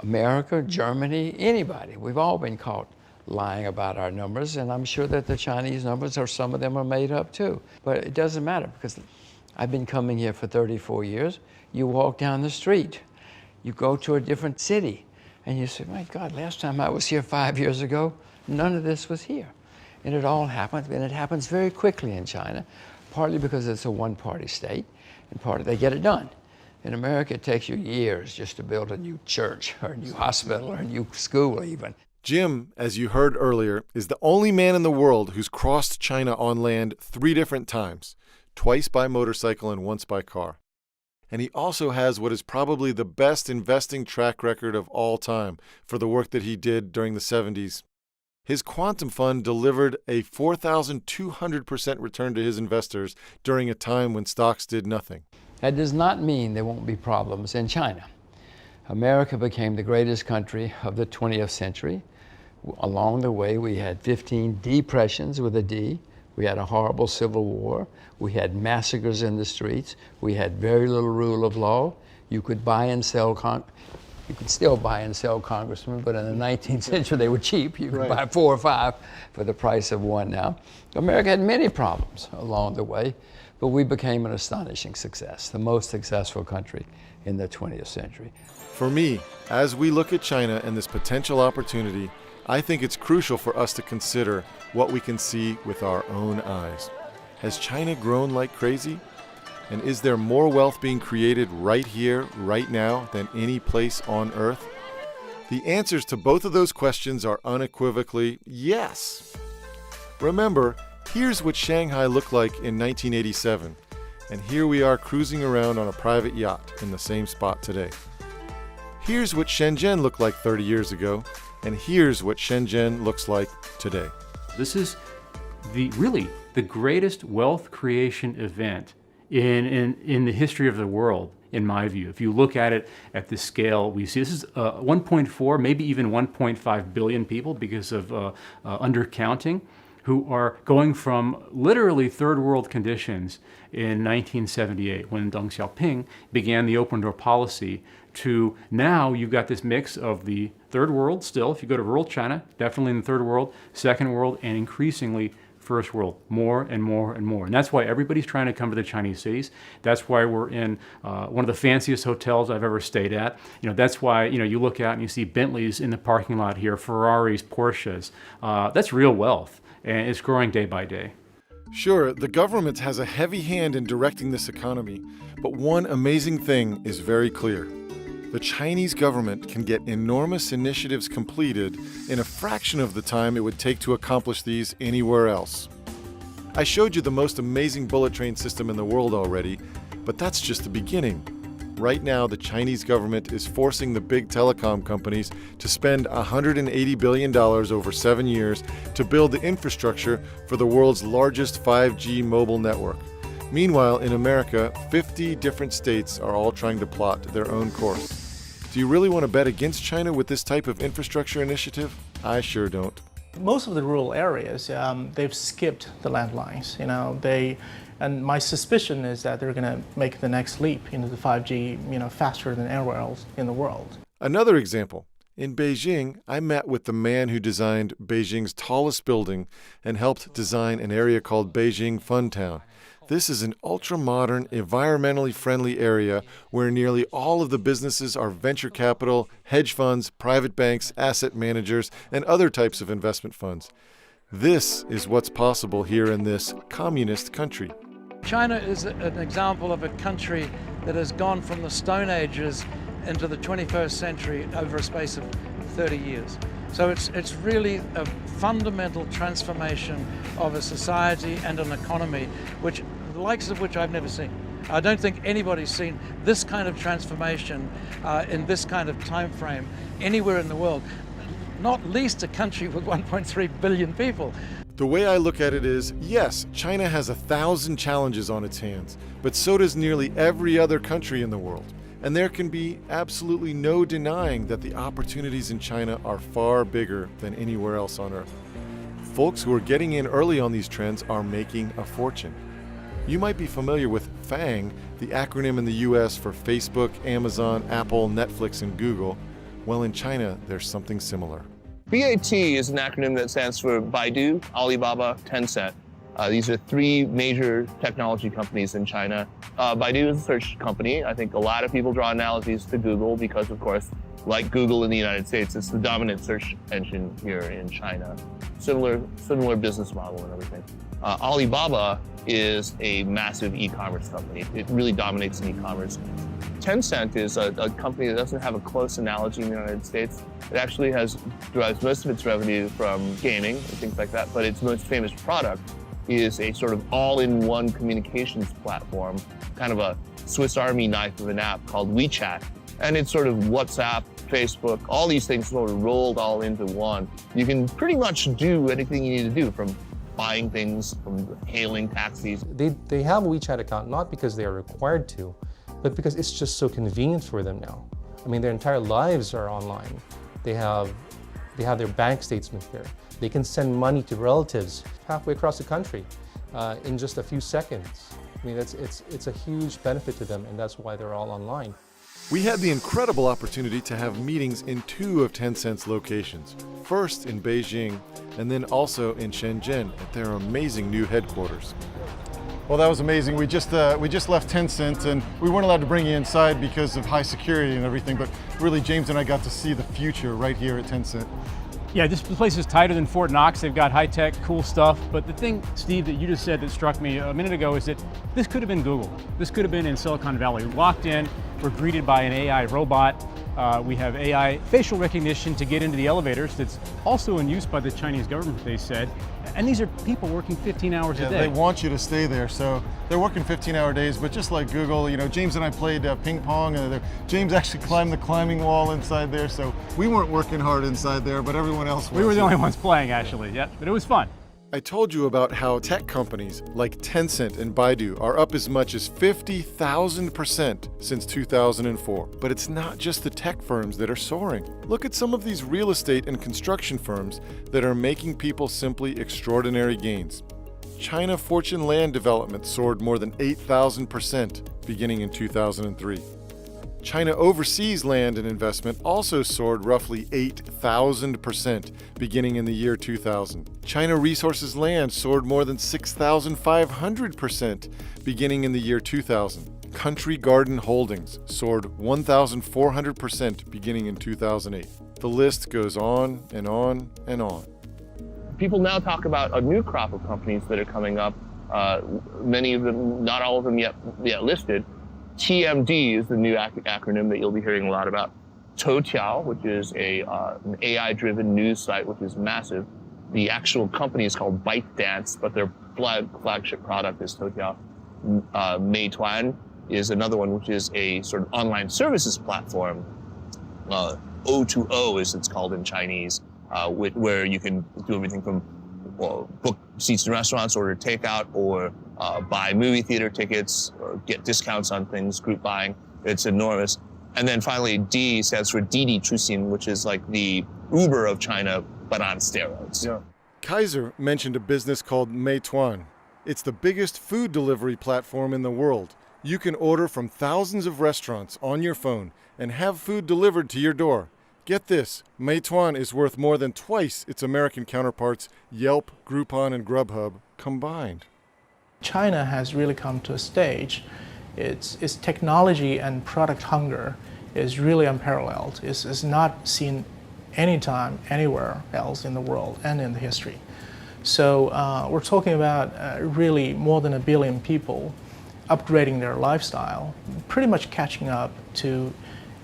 America, Germany, anybody. We've all been caught lying about our numbers, and I'm sure that the Chinese numbers, or some of them, are made up too. But it doesn't matter, because I've been coming here for 34 years. You walk down the street, you go to a different city, and you say, my God, last time I was here 5 years ago, none of this was here. And it all happens, and it happens very quickly in China, partly because it's a one-party state, and partly they get it done. In America, it takes you years just to build a new church, or a new hospital, or a new school even. Jim, as you heard earlier, is the only man in the world who's crossed China on land 3 different times, twice by motorcycle and once by car. And he also has what is probably the best investing track record of all time for the work that he did during the 70s. His quantum fund delivered a 4,200% return to his investors during a time when stocks did nothing. That does not mean there won't be problems in China. America became the greatest country of the 20th century. Along the way, we had 15 depressions with a D. We had a horrible civil war. We had massacres in the streets. We had very little rule of law. You could buy and sell, you could still buy and sell congressmen, but in the 19th century they were cheap. You could buy 4 or 5 for the price of 1 now. America had many problems along the way, but we became an astonishing success, the most successful country in the 20th century. For me, as we look at China and this potential opportunity, I think it's crucial for us to consider what we can see with our own eyes. Has China grown like crazy? And is there more wealth being created right here, right now, than any place on Earth? The answers to both of those questions are unequivocally yes. Remember, here's what Shanghai looked like in 1987, and here we are cruising around on a private yacht in the same spot today. Here's what Shenzhen looked like 30 years ago, and here's what Shenzhen looks like today. This is really the greatest wealth creation event in the history of the world, in my view. If you look at it at the scale we see, this is 1.4, maybe even 1.5 billion people because of undercounting, who are going from literally third world conditions in 1978 when Deng Xiaoping began the open door policy to now you've got this mix of the third world still, if you go to rural China, definitely in the third world, second world, and increasingly first world, more and more and more. And that's why everybody's trying to come to the Chinese cities. That's why we're in one of the fanciest hotels I've ever stayed at. That's why, you look out and you see Bentleys in the parking lot here, Ferraris, Porsches. That's real wealth, and it's growing day by day. Sure, the government has a heavy hand in directing this economy, but one amazing thing is very clear. The Chinese government can get enormous initiatives completed in a fraction of the time it would take to accomplish these anywhere else. I showed you the most amazing bullet train system in the world already, but that's just the beginning. Right now, the Chinese government is forcing the big telecom companies to spend $180 billion over 7 years to build the infrastructure for the world's largest 5G mobile network. Meanwhile, in America, 50 different states are all trying to plot their own course. Do you really want to bet against China with this type of infrastructure initiative? I sure don't. Most of the rural areas, they've skipped the landlines. And my suspicion is that they're going to make the next leap into the 5G, faster than anywhere else in the world. Another example. In Beijing, I met with the man who designed Beijing's tallest building and helped design an area called Beijing Funtown. This is an ultra-modern, environmentally friendly area where nearly all of the businesses are venture capital, hedge funds, private banks, asset managers, and other types of investment funds. This is what's possible here in this communist country. China is an example of a country that has gone from the Stone Ages into the 21st century over a space of 30 years. So it's really a fundamental transformation of a society and an economy, the likes of which I've never seen. I don't think anybody's seen this kind of transformation in this kind of time frame anywhere in the world, not least a country with 1.3 billion people. The way I look at it is, yes, China has 1,000 challenges on its hands, but so does nearly every other country in the world. And there can be absolutely no denying that the opportunities in China are far bigger than anywhere else on Earth. Folks who are getting in early on these trends are making a fortune. You might be familiar with FANG, the acronym in the US for Facebook, Amazon, Apple, Netflix, and Google. Well, in China, there's something similar. BAT is an acronym that stands for Baidu, Alibaba, Tencent. These are 3 major technology companies in China. Baidu is a search company. I think a lot of people draw analogies to Google because, of course, like Google in the United States, it's the dominant search engine here in China. Similar business model and everything. Alibaba is a massive e-commerce company. It really dominates in e-commerce. Tencent is a company that doesn't have a close analogy in the United States. It actually derives most of its revenue from gaming and things like that, but its most famous product is a sort of all-in-one communications platform, kind of a Swiss Army knife of an app called WeChat. And it's sort of WhatsApp, Facebook, all these things sort of rolled all into one. You can pretty much do anything you need to do, from buying things, from hailing taxis. They have a WeChat account not because they are required to, but because it's just so convenient for them now. I mean, their entire lives are online. They have their bank statements there. They can send money to relatives halfway across the country in just a few seconds. I mean, it's a huge benefit to them, and that's why they're all online. We had the incredible opportunity to have meetings in 2 of Tencent's locations. First in Beijing, and then also in Shenzhen at their amazing new headquarters. Well, that was amazing. We just left Tencent, and we weren't allowed to bring you inside because of high security and everything, but really James and I got to see the future right here at Tencent. Yeah, this place is tighter than Fort Knox. They've got high-tech, cool stuff. But the thing, Steve, that you just said that struck me a minute ago is that this could have been Google. This could have been in Silicon Valley. We walked in, we're greeted by an AI robot. We have AI facial recognition to get into the elevators that's also in use by the Chinese government, they said. And these are people working 15 hours a day. They want you to stay there, so they're working 15-hour days, but just like Google, you know, James and I played ping pong, and James actually climbed the climbing wall inside there, so we weren't working hard inside there, but everyone else was. We were the only ones playing, actually, yeah, but it was fun. I told you about how tech companies like Tencent and Baidu are up as much as 50,000% since 2004. But it's not just the tech firms that are soaring. Look at some of these real estate and construction firms that are making people simply extraordinary gains. China Fortune Land Development soared more than 8,000% beginning in 2003. China Overseas Land and Investment also soared roughly 8,000% beginning in the year 2000. China Resources Land soared more than 6,500% beginning in the year 2000. Country Garden Holdings soared 1,400% beginning in 2008. The list goes on and on and on. People now talk about a new crop of companies that are coming up. Many of them, not all of them yet listed. TMD is the new acronym that you'll be hearing a lot about. Toutiao, which is an AI-driven news site, which is massive. The actual company is called ByteDance, but their flagship product is Toutiao. Meituan is another one, which is a sort of online services platform. O2O, as it's called in Chinese, where you can do everything from book seats in restaurants, order takeout, or buy movie theater tickets, or get discounts on things, group buying. It's enormous. And then finally, D stands for Didi Chuxin, which is like the Uber of China, but on steroids. Yeah. Kaiser mentioned a business called Meituan. It's the biggest food delivery platform in the world. You can order from thousands of restaurants on your phone and have food delivered to your door. Get this, Meituan is worth more than twice its American counterparts, Yelp, Groupon, and Grubhub combined. China has really come to a stage. Its technology and product hunger is really unparalleled. It's not seen anytime, anywhere else in the world and in the history. So we're talking about really more than 1 billion people upgrading their lifestyle, pretty much catching up to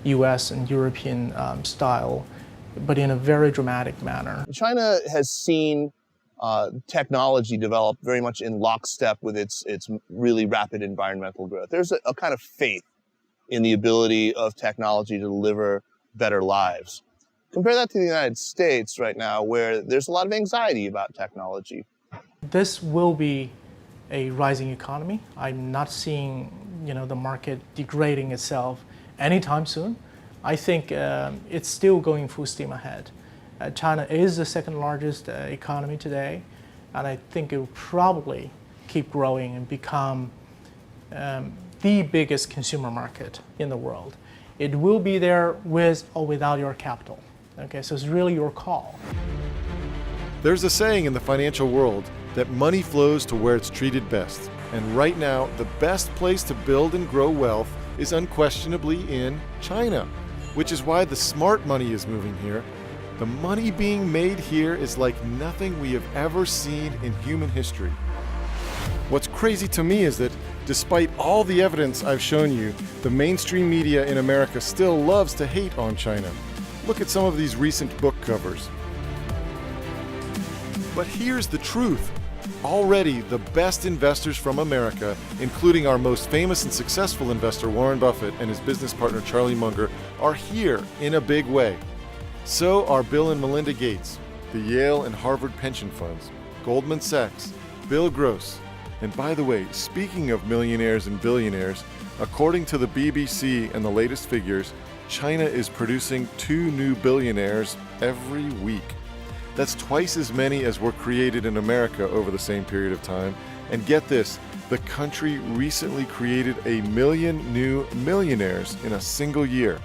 US and European style, but in a very dramatic manner. China has seen technology develop very much in lockstep with its really rapid environmental growth. There's a kind of faith in the ability of technology to deliver better lives. Compare that to the United States right now, where there's a lot of anxiety about technology. This will be a rising economy. I'm not seeing, the market degrading itself anytime soon. I think it's still going full steam ahead. China is the second largest economy today, and I think it will probably keep growing and become the biggest consumer market in the world. It will be there with or without your capital. Okay, so it's really your call. There's a saying in the financial world that money flows to where it's treated best. And right now, the best place to build and grow wealth is unquestionably in China. which is why the smart money is moving here. The money being made here is like nothing we have ever seen in human history. What's crazy to me is that despite all the evidence I've shown you, the mainstream media in America still loves to hate on China. Look at some of these recent book covers. But here's the truth. Already, the best investors from America, including our most famous and successful investor Warren Buffett and his business partner Charlie Munger, are here in a big way. So are Bill and Melinda Gates, the Yale and Harvard pension funds, Goldman Sachs, Bill Gross. And by the way, speaking of millionaires and billionaires, according to the BBC and the latest figures, China is producing 2 new billionaires every week. That's twice as many as were created in America over the same period of time. And get this, the country recently created 1 million new millionaires in a single year.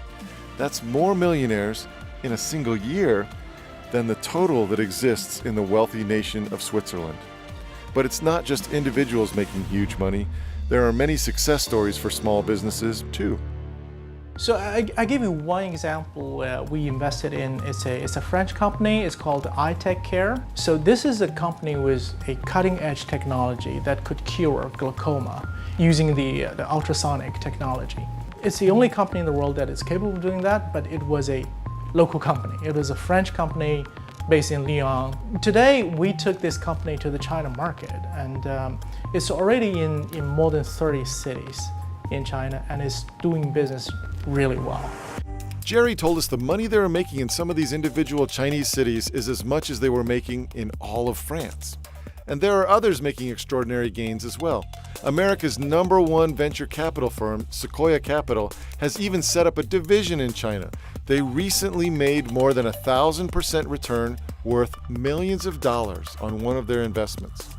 That's more millionaires in a single year than the total that exists in the wealthy nation of Switzerland. But it's not just individuals making huge money. There are many success stories for small businesses too. So I give you one example we invested in. It's a French company. It's called iTechCare. So this is a company with a cutting-edge technology that could cure glaucoma using the ultrasonic technology. It's the only company in the world that is capable of doing that, but it was a local company. It was a French company based in Lyon. Today, we took this company to the China market, and it's already in more than 30 cities in China, and is doing business really well. Jerry told us the money they were making in some of these individual Chinese cities is as much as they were making in all of France. And there are others making extraordinary gains as well. America's #1 venture capital firm, Sequoia Capital, has even set up a division in China. They recently made more than 1,000% return worth millions of dollars on one of their investments.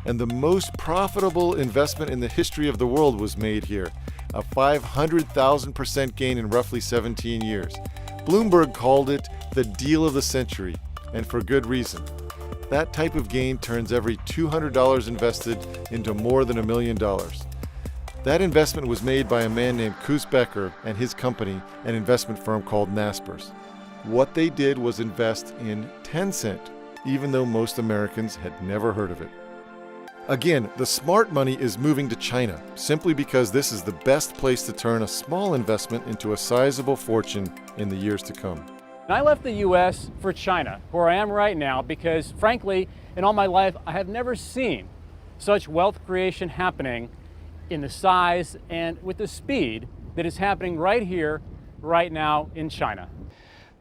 And the most profitable investment in the history of the world was made here, a 500,000% gain in roughly 17 years. Bloomberg called it the deal of the century, and for good reason. That type of gain turns every $200 invested into more than $1 million. That investment was made by a man named Koos Becker and his company, an investment firm called Naspers. What they did was invest in Tencent, even though most Americans had never heard of it. Again, the smart money is moving to China, simply because this is the best place to turn a small investment into a sizable fortune in the years to come. I left the US for China, where I am right now, because frankly, in all my life, I have never seen such wealth creation happening in the size and with the speed that is happening right here, right now in China.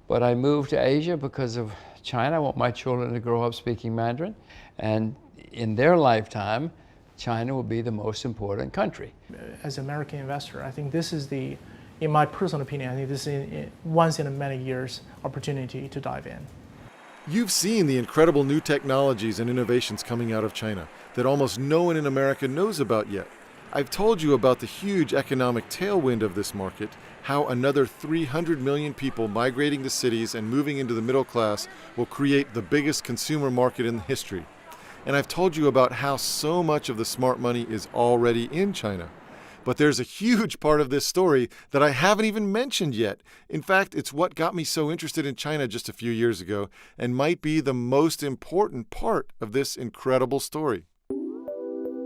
But I moved to Asia because of China. I want my children to grow up speaking Mandarin, and in their lifetime, China will be the most important country. As an American investor, I think this is in my personal opinion, I think this is once in a many years opportunity to dive in. You've seen the incredible new technologies and innovations coming out of China that almost no one in America knows about yet. I've told you about the huge economic tailwind of this market, how another 300 million people migrating to cities and moving into the middle class will create the biggest consumer market in history. And I've told you about how so much of the smart money is already in China. But there's a huge part of this story that I haven't even mentioned yet. In fact, it's what got me so interested in China just a few years ago, and might be the most important part of this incredible story.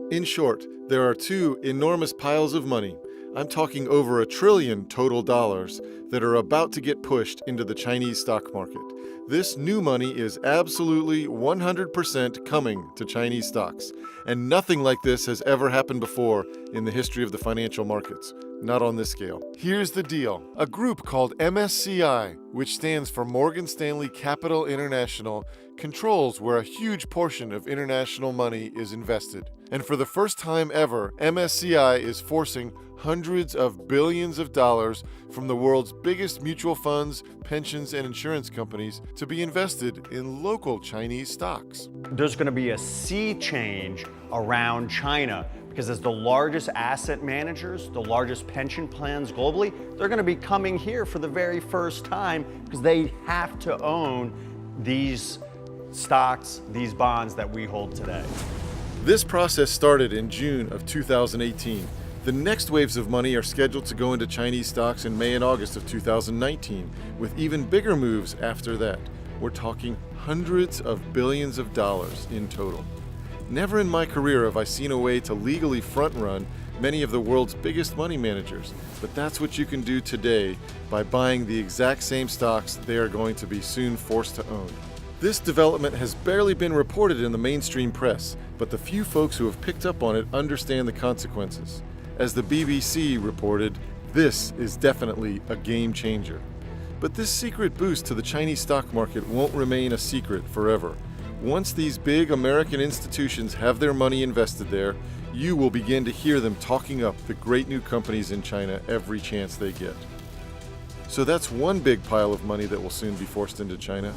In short, there are 2 enormous piles of money. I'm talking over $1 trillion total dollars that are about to get pushed into the Chinese stock market. This new money is absolutely 100% coming to Chinese stocks. And nothing like this has ever happened before in the history of the financial markets. Not on this scale. Here's the deal. A group called MSCI, which stands for Morgan Stanley Capital International, controls where a huge portion of international money is invested. And for the first time ever, MSCI is forcing hundreds of billions of dollars from the world's biggest mutual funds, pensions, and insurance companies to be invested in local Chinese stocks. There's going to be a sea change around China because as the largest asset managers, the largest pension plans globally, they're going to be coming here for the very first time because they have to own these stocks, these bonds that we hold today. This process started in June of 2018. The next waves of money are scheduled to go into Chinese stocks in May and August of 2019, with even bigger moves after that. We're talking hundreds of billions of dollars in total. Never in my career have I seen a way to legally front-run many of the world's biggest money managers, but that's what you can do today by buying the exact same stocks they are going to be soon forced to own. This development has barely been reported in the mainstream press, but the few folks who have picked up on it understand the consequences. As the BBC reported, this is definitely a game changer. But this secret boost to the Chinese stock market won't remain a secret forever. Once these big American institutions have their money invested there, you will begin to hear them talking up the great new companies in China every chance they get. So that's one big pile of money that will soon be forced into China.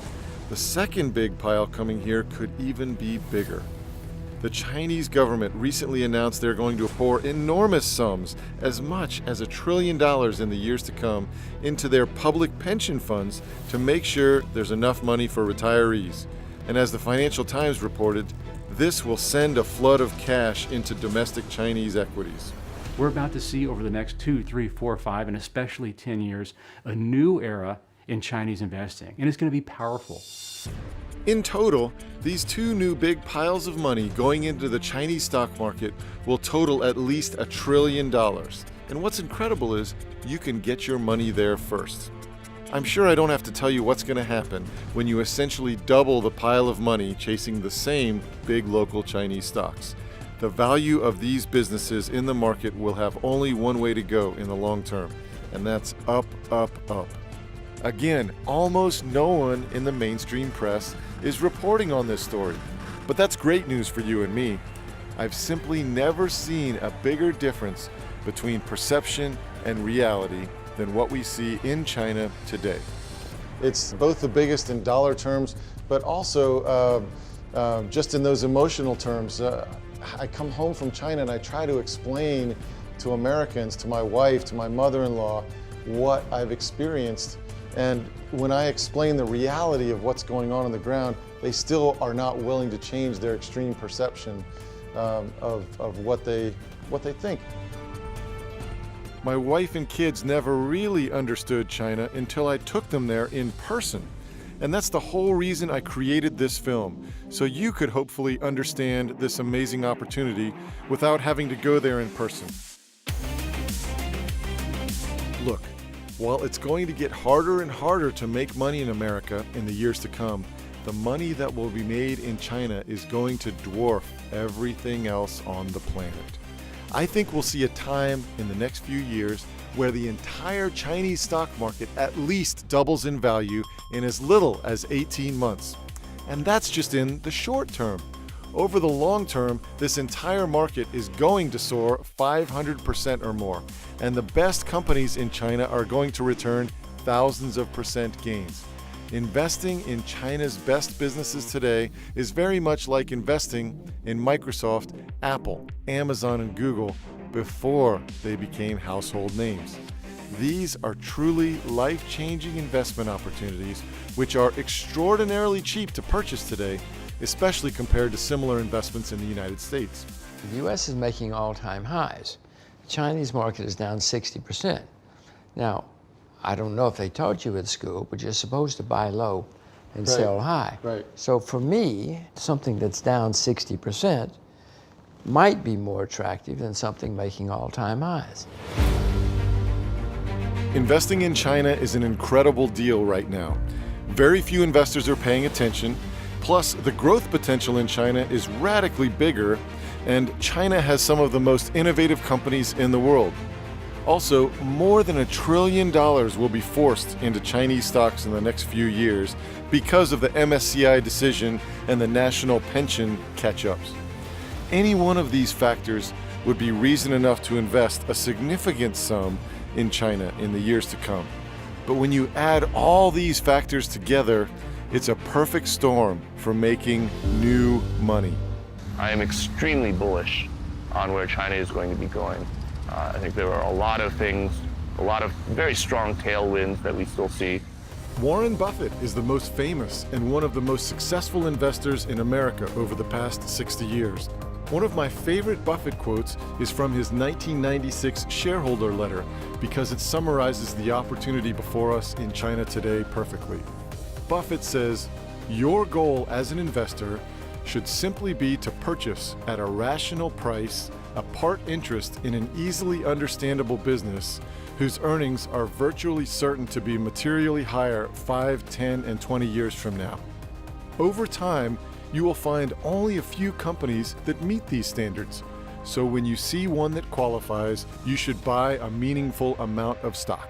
The second big pile coming here could even be bigger. The Chinese government recently announced they're going to pour enormous sums, as much as $1 trillion in the years to come, into their public pension funds to make sure there's enough money for retirees. And as the Financial Times reported, this will send a flood of cash into domestic Chinese equities. We're about to see over the next 2, 3, 4, 5, and especially 10 years, a new era in Chinese investing, and it's going to be powerful. In total, these two new big piles of money going into the Chinese stock market will total at least $1 trillion. And what's incredible is you can get your money there first. I'm sure I don't have to tell you what's going to happen when you essentially double the pile of money chasing the same big local Chinese stocks. The value of these businesses in the market will have only one way to go in the long term, and that's up, up, up. Again, almost no one in the mainstream press is reporting on this story, but that's great news for you and me. I've simply never seen a bigger difference between perception and reality than what we see in China today. It's both the biggest in dollar terms, but also just in those emotional terms. I come home from China and I try to explain to Americans, to my wife, to my mother-in-law, what I've experienced. And when I explain the reality of what's going on the ground, they still are not willing to change their extreme perception of what they think. My wife and kids never really understood China until I took them there in person. And that's the whole reason I created this film, so you could hopefully understand this amazing opportunity without having to go there in person. Look, while it's going to get harder and harder to make money in America in the years to come, the money that will be made in China is going to dwarf everything else on the planet. I think we'll see a time in the next few years where the entire Chinese stock market at least doubles in value in as little as 18 months. And that's just in the short term. Over the long term, this entire market is going to soar 500% or more, and the best companies in China are going to return thousands of percent gains. Investing in China's best businesses today is very much like investing in Microsoft, Apple, Amazon, and Google before they became household names. These are truly life-changing investment opportunities which are extraordinarily cheap to purchase today, especially compared to similar investments in the United States. The U.S. is making all-time highs. The Chinese market is down 60%. Now, I don't know if they taught you at school, but you're supposed to buy low and sell high. Right. So for me, something that's down 60% might be more attractive than something making all-time highs. Investing in China is an incredible deal right now. Very few investors are paying attention. Plus, the growth potential in China is radically bigger, and China has some of the most innovative companies in the world. Also, more than $1 trillion will be forced into Chinese stocks in the next few years because of the MSCI decision and the national pension catch-ups. Any one of these factors would be reason enough to invest a significant sum in China in the years to come. But when you add all these factors together, it's a perfect storm for making new money. I am extremely bullish on where China is going to be going. I think there are a lot of things, a lot of very strong tailwinds that we still see. Warren Buffett is the most famous and one of the most successful investors in America over the past 60 years. One of my favorite Buffett quotes is from his 1996 shareholder letter because it summarizes the opportunity before us in China today perfectly. Buffett says, "Your goal as an investor should simply be to purchase at a rational price a part interest in an easily understandable business whose earnings are virtually certain to be materially higher 5, 10, and 20 years from now. Over time, you will find only a few companies that meet these standards. So when you see one that qualifies, you should buy a meaningful amount of stock."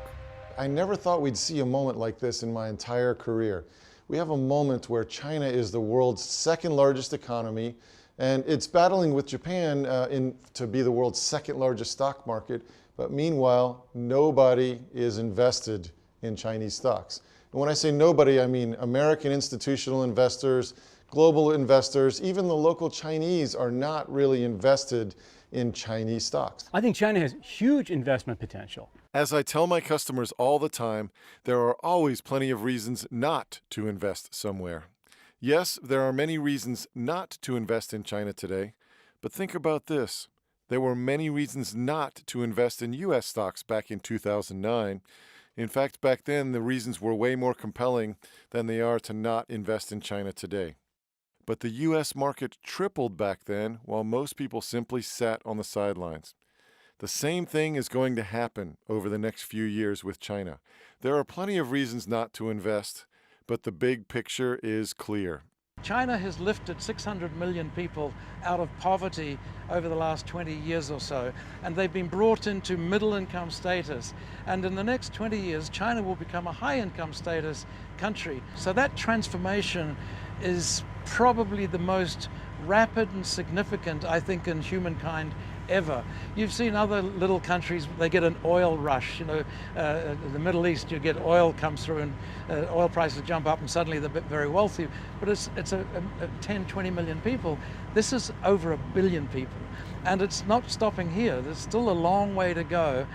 I never thought we'd see a moment like this in my entire career. We have a moment where China is the world's second largest economy, and it's battling with Japan to be the world's second largest stock market. But meanwhile, nobody is invested in Chinese stocks. And when I say nobody, I mean American institutional investors, global investors, even the local Chinese are not really invested in Chinese stocks. I think China has huge investment potential. As I tell my customers all the time, there are always plenty of reasons not to invest somewhere. Yes, there are many reasons not to invest in China today, but think about this. There were many reasons not to invest in U.S. stocks back in 2009. In fact, back then, the reasons were way more compelling than they are to not invest in China today. But the U.S. market tripled back then, while most people simply sat on the sidelines. The same thing is going to happen over the next few years with China. There are plenty of reasons not to invest, but the big picture is clear. China has lifted 600 million people out of poverty over the last 20 years or so, and they've been brought into middle income status. And in the next 20 years, China will become a high income status country. So that transformation is probably the most rapid and significant, I think, in humankind ever. You've seen other little countries, they get an oil rush, you know, the Middle East, you get oil comes through and oil prices jump up and suddenly they're very wealthy, but it's 10, 20 million people. This is over 1 billion people, and it's not stopping here. There's still a long way to go.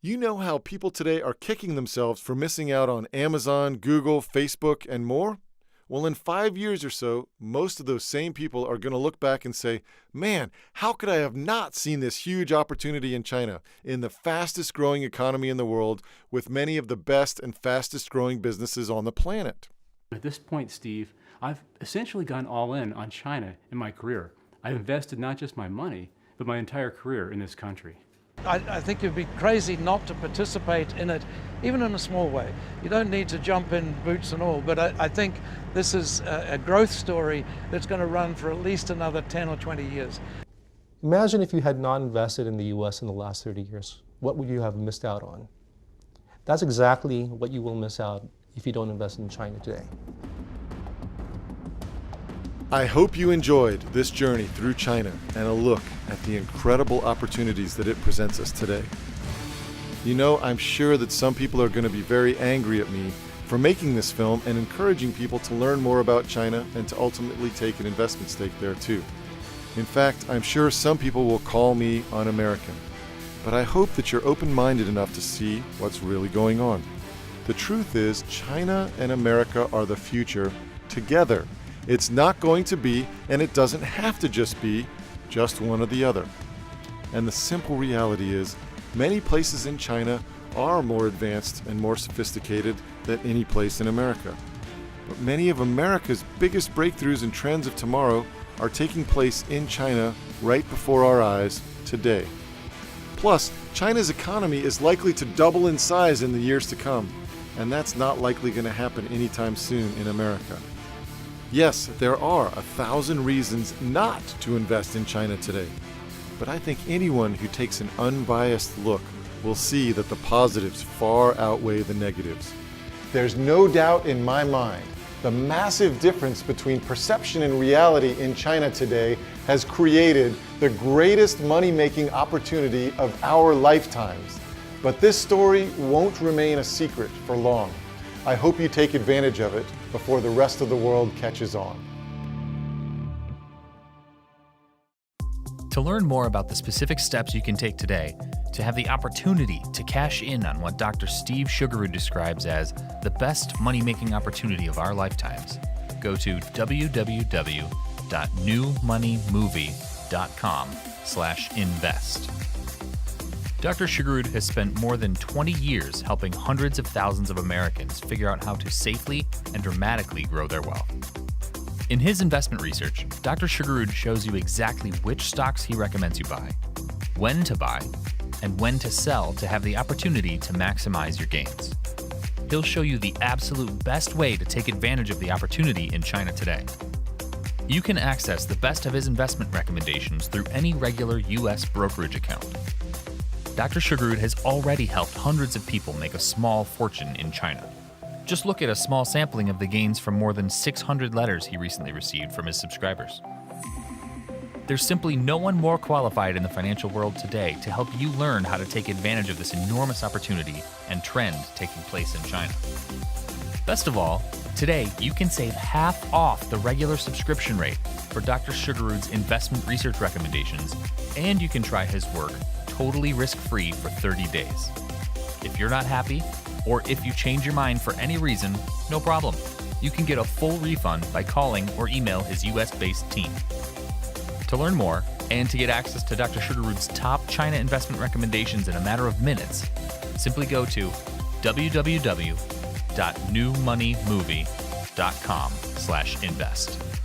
You know how people today are kicking themselves for missing out on Amazon, Google, Facebook, and more? Well, in 5 years or so, most of those same people are going to look back and say, "Man, how could I have not seen this huge opportunity in China, in the fastest growing economy in the world, with many of the best and fastest growing businesses on the planet?" At this point, Steve, I've essentially gone all in on China in my career. I've invested not just my money, but my entire career in this country. I think you'd be crazy not to participate in it, even in a small way. You don't need to jump in boots and all, but I think this is a growth story that's going to run for at least another 10 or 20 years. Imagine if you had not invested in the US in the last 30 years. What would you have missed out on? That's exactly what you will miss out if you don't invest in China today. I hope you enjoyed this journey through China and a look at the incredible opportunities that it presents us today. You know, I'm sure that some people are going to be very angry at me for making this film and encouraging people to learn more about China and to ultimately take an investment stake there too. In fact, I'm sure some people will call me un-American, but I hope that you're open-minded enough to see what's really going on. The truth is, China and America are the future together. It's not going to be, and it doesn't have to just be, just one or the other. And the simple reality is, many places in China are more advanced and more sophisticated than any place in America. But many of America's biggest breakthroughs and trends of tomorrow are taking place in China right before our eyes today. Plus, China's economy is likely to double in size in the years to come, and that's not likely going to happen anytime soon in America. Yes, there are 1,000 reasons not to invest in China today, but I think anyone who takes an unbiased look will see that the positives far outweigh the negatives. There's no doubt in my mind the massive difference between perception and reality in China today has created the greatest money-making opportunity of our lifetimes. But this story won't remain a secret for long. I hope you take advantage of it before the rest of the world catches on. To learn more about the specific steps you can take today to have the opportunity to cash in on what Dr. Steve Sugarud describes as the best money-making opportunity of our lifetimes, go to www.newmoneymovie.com. newmoneymovie.com/invest. Dr. Sugarud has spent more than 20 years helping hundreds of thousands of Americans figure out how to safely and dramatically grow their wealth. In his investment research, Dr. Sugarud shows you exactly which stocks he recommends you buy, when to buy, and when to sell to have the opportunity to maximize your gains. He'll show you the absolute best way to take advantage of the opportunity in China today. You can access the best of his investment recommendations through any regular U.S. brokerage account. Dr. Sugarud has already helped hundreds of people make a small fortune in China. Just look at a small sampling of the gains from more than 600 letters he recently received from his subscribers. There's simply no one more qualified in the financial world today to help you learn how to take advantage of this enormous opportunity and trend taking place in China. Best of all, today you can save half off the regular subscription rate for Dr. Sugarud's investment research recommendations, and you can try his work totally risk-free for 30 days. If you're not happy, or if you change your mind for any reason, no problem. You can get a full refund by calling or email his US-based team. To learn more, and to get access to Dr. Sugarud's top China investment recommendations in a matter of minutes, simply go to www.newmoneymovie.com/invest.